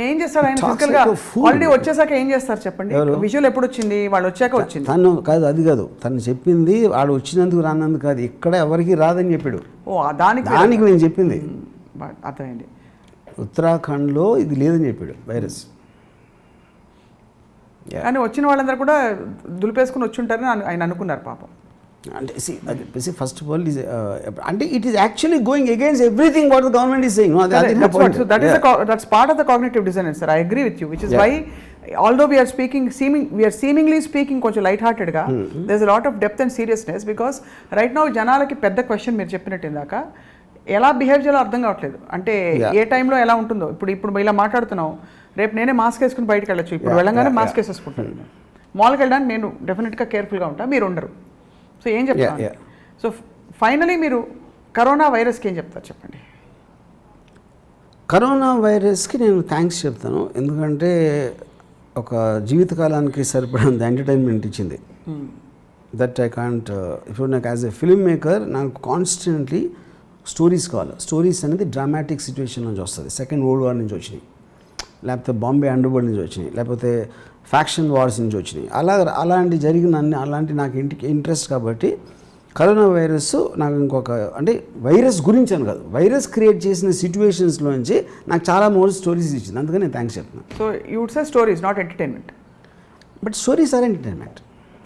ఏం చేస్తారు ఆయన ఫిజికల్గా? ఆల్రెడీ వచ్చేసాక ఏం చేస్తారు చెప్పండి? విజువల్ ఎప్పుడు వచ్చింది? వాళ్ళు వచ్చాక వచ్చింది. తను కాదు, అది కాదు తను చెప్పింది, వాడు వచ్చినందుకు రానందుకు కాదు, ఇక్కడ ఎవరికి రాదని చెప్పాడు. ఓ దానికి నేను చెప్పింది అర్థమైంది. ఉత్తరాఖండ్లో ఇది లేదని చెప్పాడు వైరస్. కానీ వచ్చిన వాళ్ళందరూ కూడా దులిపేసుకుని వచ్చి ఉంటారని ఆయన అనుకున్నారు పాపం. అంటే ఫస్ట్ ఆఫ్ ఆల్ అంటే it is actually going against everything what the government is saying. That's part of the cognitive dissonance, sir. I agree with you, which is why although we are seemingly speaking కొంచెం light హార్టెడ్గా, there's a lot of depth and seriousness, because right now జనాలకి పెద్ద క్వశ్చన్ మీరు చెప్పినట్టు ఇందాక ఎలా బిహేవ్ చేయాలో అర్థం కావట్లేదు. అంటే ఏ టైంలో ఎలా ఉంటుందో. ఇప్పుడు ఇలా మాట్లాడుతున్నాం, రేపు నేనే మాస్క్ వేసుకుని బయటకు వెళ్ళచ్చు, ఇప్పుడు వెళ్ళంగానే మాస్క్ వేసేసుకుంటాను. మాల్కి వెళ్ళడానికి నేను డెఫినెట్గా కేర్ఫుల్గా ఉంటాను, మీరు ఉండరు. సో ఏం చెప్తారు? సో ఫైనలీ మీరు కరోనా వైరస్కి ఏం చెప్తారు చెప్పండి. కరోనా వైరస్కి నేను థ్యాంక్స్ చెప్తాను, ఎందుకంటే ఒక జీవితకాలానికి సరిపడంత ఎంటర్టైన్మెంట్ ఇచ్చింది. That I can't. ఇప్పుడు నాకు యాజ్ ఎ ఫిల్మ్ మేకర్ నాకు కాన్స్టెంట్లీ స్టోరీస్ కావాలి. స్టోరీస్ అనేది డ్రామాటిక్ సిచ్యువేషన్ నుంచి వస్తుంది. సెకండ్ వరల్డ్ వార్ నుంచి వచ్చినాయి, లేకపోతే బాంబే అండర్వరల్డ్ నుంచి వచ్చినాయి, లేకపోతే ఫ్యాక్షన్ వార్స్ నుంచి వచ్చినాయి. అలాంటి జరిగిన అలాంటి నాకు ఇంట్రెస్ట్ కాబట్టి కరోనా వైరస్ నాకు ఇంకొక అంటే వైరస్ గురించి అని కాదు, వైరస్ క్రియేట్ చేసిన సిచ్యువేషన్స్లోంచి నాకు చాలా మోర్ స్టోరీస్ ఇచ్చింది. అందుకని నేను థ్యాంక్స్ చెప్తున్నాను. So you would say stories not entertainment, but stories are entertainment.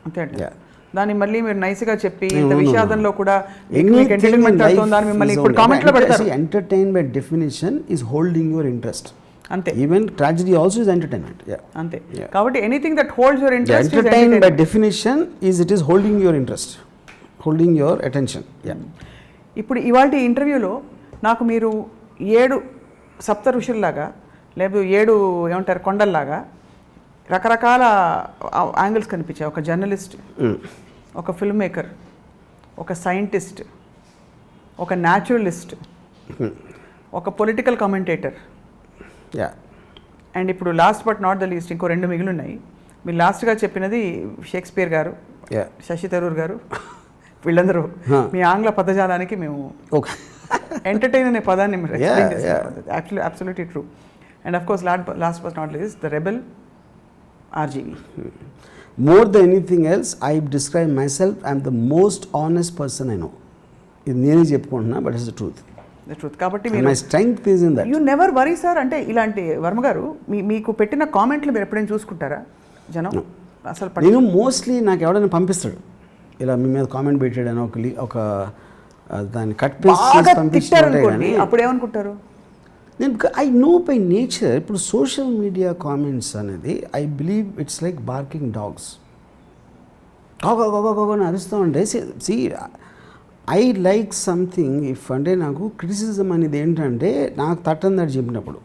అంతే అండి. దాన్ని మళ్ళీ మీరు నైస్గా చెప్పి ఇంత విషాదంలో కూడా ఎంటర్టైన్మెంట్ అవుతుందని మిమ్మల్ని ఇప్పుడు కామెంట్లో పెడతారు. Entertain by definition is holding your interest. అంతే. Even tragedy also is entertainment. అంతే. కాబట్టి anything that holds your interest entertain by definition is it is holding your interest, holding your attention. ఇప్పుడు ఇవాళ ఇంటర్వ్యూలో నాకు మీరు 7 సప్త ఋషుల్లాగా లేదా 7 ఏమంటారు కొండల్లాగా రకరకాల యాంగిల్స్ కనిపించాయి. ఒక జర్నలిస్ట్, ఒక ఫిల్మ్ మేకర్, ఒక సైంటిస్ట్, ఒక న్యాచురలిస్ట్, ఒక పొలిటికల్ కామెంటేటర్, అండ్ ఇప్పుడు last but not the least ఇంకో 2 మిగిలి ఉన్నాయి. మీరు లాస్ట్గా చెప్పినది షేక్స్పియర్ గారు, శశి థరూర్ గారు, వీళ్ళందరూ మీ ఆంగ్ల పదజాలానికి మేము ఎంటర్టైన్ అనే పదాన్ని actually absolutely true. And of course last but not least the rebel RGV. More than anything else, I describe myself, I am the most honest person I know. ఇది నేనే చెప్పుకుంటున్నా, బట్ ఇట్స్ ద ట్రూత్. కాబట్టి my strength is in that. You never worry sir. అంటే ఇలాంటి వర్మ గారు మీకు పెట్టిన కామెంట్లు మీరు ఎప్పుడైనా చూసుకుంటారా జనం? అసలు నేను మోస్ట్లీ నాకు ఎవడైనా పంపిస్తాడు ఇలా మీ మీద కామెంట్ పెట్టాడని ఒక దాన్ని కట్ పేస్ట్ పంపిస్తాడు. అప్పుడు ఏమనుకుంటారు? నేను ఐ నో బై నేచర్. ఇప్పుడు సోషల్ మీడియా కామెంట్స్ అనేది I believe it's like barking dogs. అని అరుస్తూ ఉంటే see I like something if అంటే నాకు క్రిటిసిజం అనేది ఏంటంటే నాకు తట్టందడు చెప్పినప్పుడు,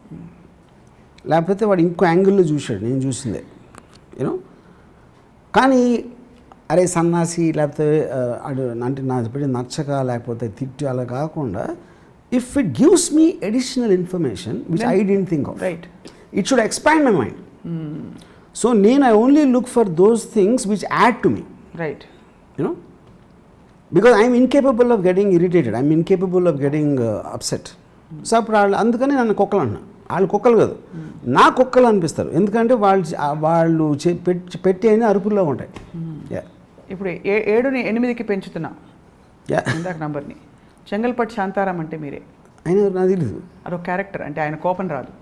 లేకపోతే వాడు ఇంకో యాంగిల్లో చూశాడు నేను చూసిందే యూనో. కానీ అరే సన్నాసి లేకపోతే అంటే నాకు నచ్చక లేకపోతే తిట్టి అలా కాకుండా if it gives me additional information which I didn't think of, right, it should expand my mind. So I only look for those things which add to me, right, you know, because I am incapable of getting irritated, I am incapable of getting upset. So అందుకని నన్ను కుక్కలు అన్నా. వాళ్ళు కుక్కలు కాదు, నా కుక్కలు అనిపిస్తారు, ఎందుకంటే వాళ్ళు పెట్టి అయినా అరుపుల్లో ఉంటాయి. ఇప్పుడు 7ని 8కి పెంచుతున్నా ఇందాక నంబర్ని. చెంగల్పట్టు శాంతారాం అంటే మీరే. ఆయన నాకు తెలీదు. అదొక క్యారెక్టర్, అంటే ఆయన కోపం రాదు.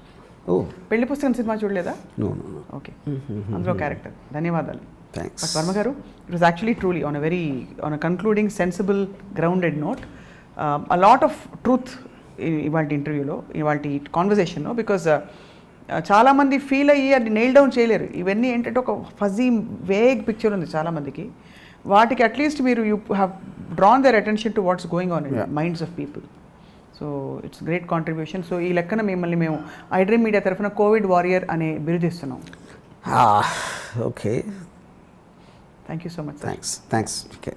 ఓ, పెళ్లి పుస్తకం సినిమా చూడలేదా? నో. ఓకే, అందులో క్యారెక్టర్. ధన్యవాదాలు. థ్యాంక్స్. బట్ వర్మ గారు, it was actually truly on a concluding sensible grounded note, a lot of truth ఇవాళ ఇంటర్వ్యూలో, ఇవాళ కాన్వర్జేషన్లో. బికాజ్ చాలామంది ఫీల్ అయ్యి అది నెయిల్ డౌన్ చేయలేరు. ఇవన్నీ ఏంటంటే ఒక ఫజీ వేగ్ పిక్చర్ ఉంది చాలామందికి. వాటికి అట్లీస్ట్ మీరు you have drawn their attention to what's going on in minds of people. So it's great contribution. సో ఈ లెక్కన మిమ్మల్ని మేము ఐడ్రీమ్ మీడియా తరఫున కోవిడ్ వారియర్ అనే బిరుదిస్తున్నాం. Okay, Thank you so much, sir. Thanks. Okay.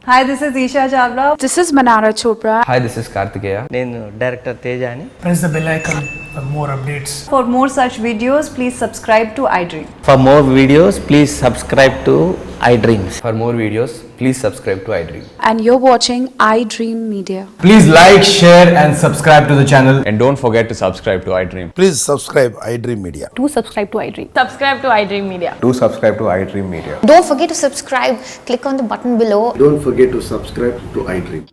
Hi, this is Isha Chavla. This is Manara Chopra. Hi, this is Kartikeya. నేను director తేజాని. Press the bell icon for more updates. For more such videos, please subscribe to iDream. For more videos, please subscribe to iDreams. For more videos, please subscribe to iDream. And you're watching iDream Media. Please like, share and subscribe to the channel. And don't forget to subscribe to iDream. Please subscribe iDream Media. Do subscribe to iDream. Subscribe to iDream Media. Do subscribe to iDream Media. Don't forget to subscribe. Click on the button below. Don't forget to subscribe to iDream.